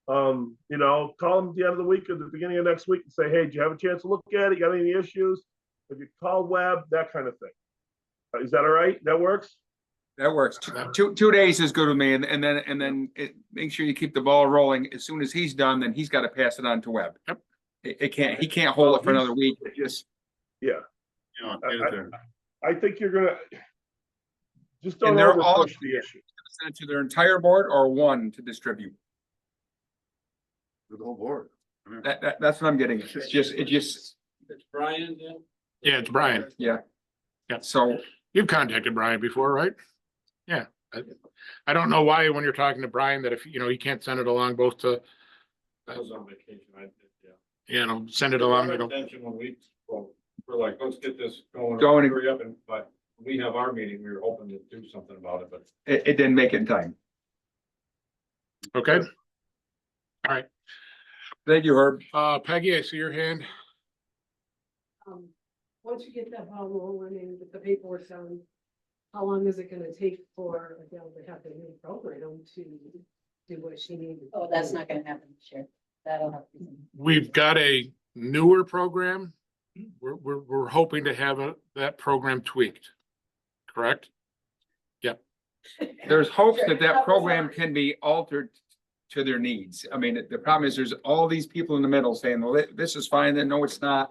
you know, call them at the end of the week or the beginning of next week and say, hey, do you have a chance to look at it? You got any issues? If you call Webb, that kind of thing. Is that all right? That works? That works. 2 days is good with me, and then make sure you keep the ball rolling. As soon as he's done, then he's got to pass it on to Webb. Yep. He can't hold it for another week. It just, Yeah, You know, get it there. I think you're gonna, just don't And they're all- overpush the issue. send it to their entire board or one to distribute. The whole board. That's what I'm getting. It's just, It's Brian then? Yeah, it's Brian. yeah. Yeah. So You've contacted Brian before, right? Yeah. I don't know why, when you're talking to Brian, that if, he can't send it along both to, I was on vacation, I did, yeah. send it along, Our intention when we're like, let's get this going. Going. Hurry up, but we have our meeting, we were hoping to do something about it, but it didn't make it in time. Okay. All right. Thank you, Herb. Peggy, I see your hand. Once you get that ball rolling and get the paperwork done, how long is it gonna take for Adele to have the new program to do what she needed? to Oh, that's do? not gonna happen this year. That'll have to be. We've got a newer program. We're hoping to have that program tweaked. Correct? There's hopes that program can be altered to their needs. I mean, the problem is there's all these people in the middle saying, well, this is fine, then no, it's not.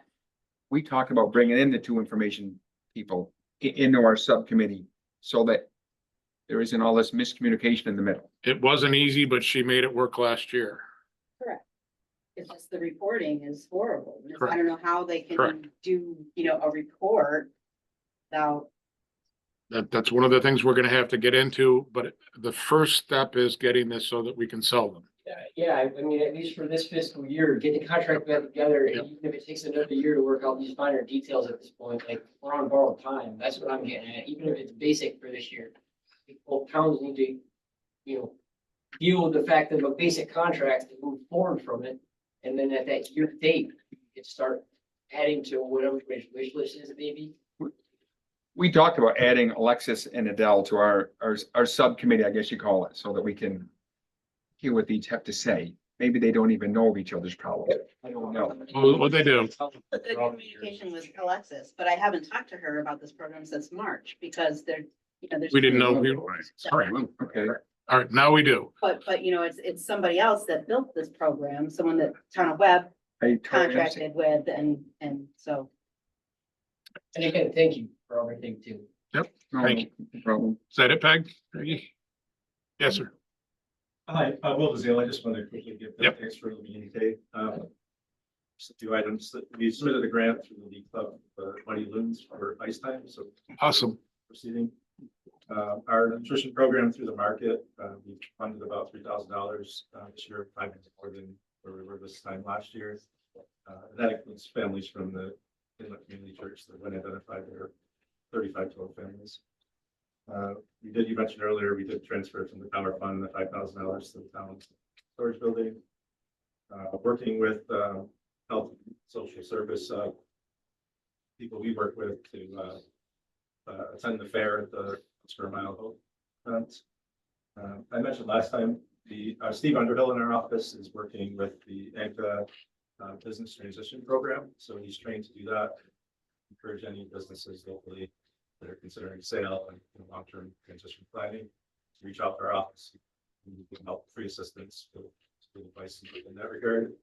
We talked about bringing in the two information people into our subcommittee so that there isn't all this miscommunication in the middle. It wasn't easy, but she made it work last year. Correct. It's just the reporting is horrible. I Correct. don't know how they Correct. can do, a report without. That's one of the things we're gonna have to get into, but the first step is getting this so that we can sell them. Yeah, I mean, at least for this fiscal year, get the contract back together, and Yep. even if it takes another year to work out these finer details at this point, like, we're on borrowed time, that's what I'm getting at, even if it's basic for this year. Both towns need to, deal with the fact of a basic contract and move forward from it, and then at that year date, you can start adding to whatever your wish list is, maybe. We talked about adding Alexis and Adele to our subcommittee, I guess you call it, so that we can hear what they each have to say. Maybe they don't even know of each other's problems. I don't know. What they do? Good communication with Alexis, but I haven't talked to her about this program since March because there's. We didn't know. Correct. Okay. All right, now we do. But it's somebody else that built this program, someone that Town of Webb I totally understand. contracted with and so. And again, thank you for everything too. Thank you. No problem. Is that it, Peg? Peggy? Yes, sir. Hi, Will DeZale. I just want to quickly give Yep. thanks for the meeting today. Just a few items that we submitted a grant through the League Club, Mighty Loons for ice time, so. Awesome. Proceeding. Our nutrition program through the market, we funded about $3,000 this year, 5 times more than where we were this time last year. And that includes families from the Inlet Community Church that went identified there, 35 total families. You mentioned earlier, we did transfer from the power fund, the $5,000 to the town storage building. Working with health and social service people we work with to attend the fair at the Square Mile event. I mentioned last time, Steve Underhill in our office is working with the ANCA business transition program. So he's trained to do that. Encourage any businesses locally that are considering sale and long-term transition planning to reach out to our office. We can help free assistance with advice in that regard.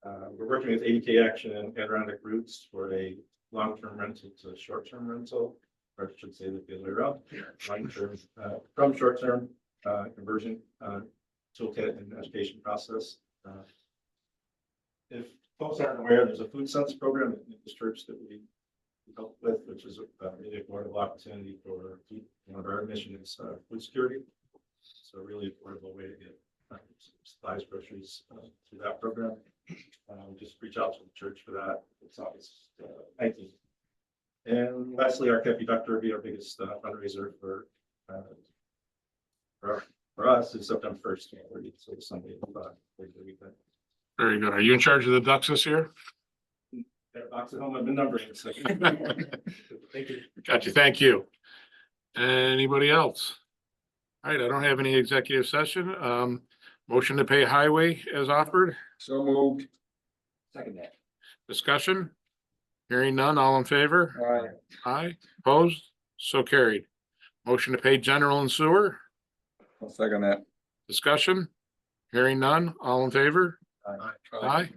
We're working with 80K Action and Adirondack Roots for a long-term rental to short-term rental, or I should say the other way around, long-term from short-term conversion toolkit and education process. If folks aren't aware, there's a food sense program at this church that we help with, which is really a affordable opportunity for one of our mission is food security. So a really affordable way to get supplies, groceries through that program. Just reach out to the church for that. It's obvious. Thank you. And lastly, our Cafe Doctor will be our biggest fundraiser for us is September 1st, 2030. So Sunday, the weekend. Very good. Are you in charge of the ducks this year? That box at home, I've been numbering it. Thank you. Gotcha. Thank you. Anybody else? All right, I don't have any executive session. Motion to pay highway as offered. So moved. Second that. Discussion? Hearing none, all in favor? All right. Aye. Opposed? So carried. Motion to pay general and sewer. I'll second that. Discussion? Hearing none. All in favor? Aye.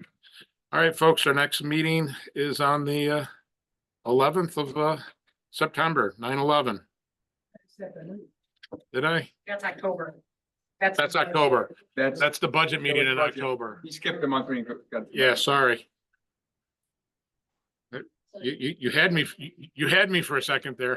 All right, folks, our next meeting is on the 11th of September, 9/11. Did I? That's October. That's October. That's, That's the budget meeting in budget. October. he skipped a month when he got. Yeah, sorry. You had me for a second there.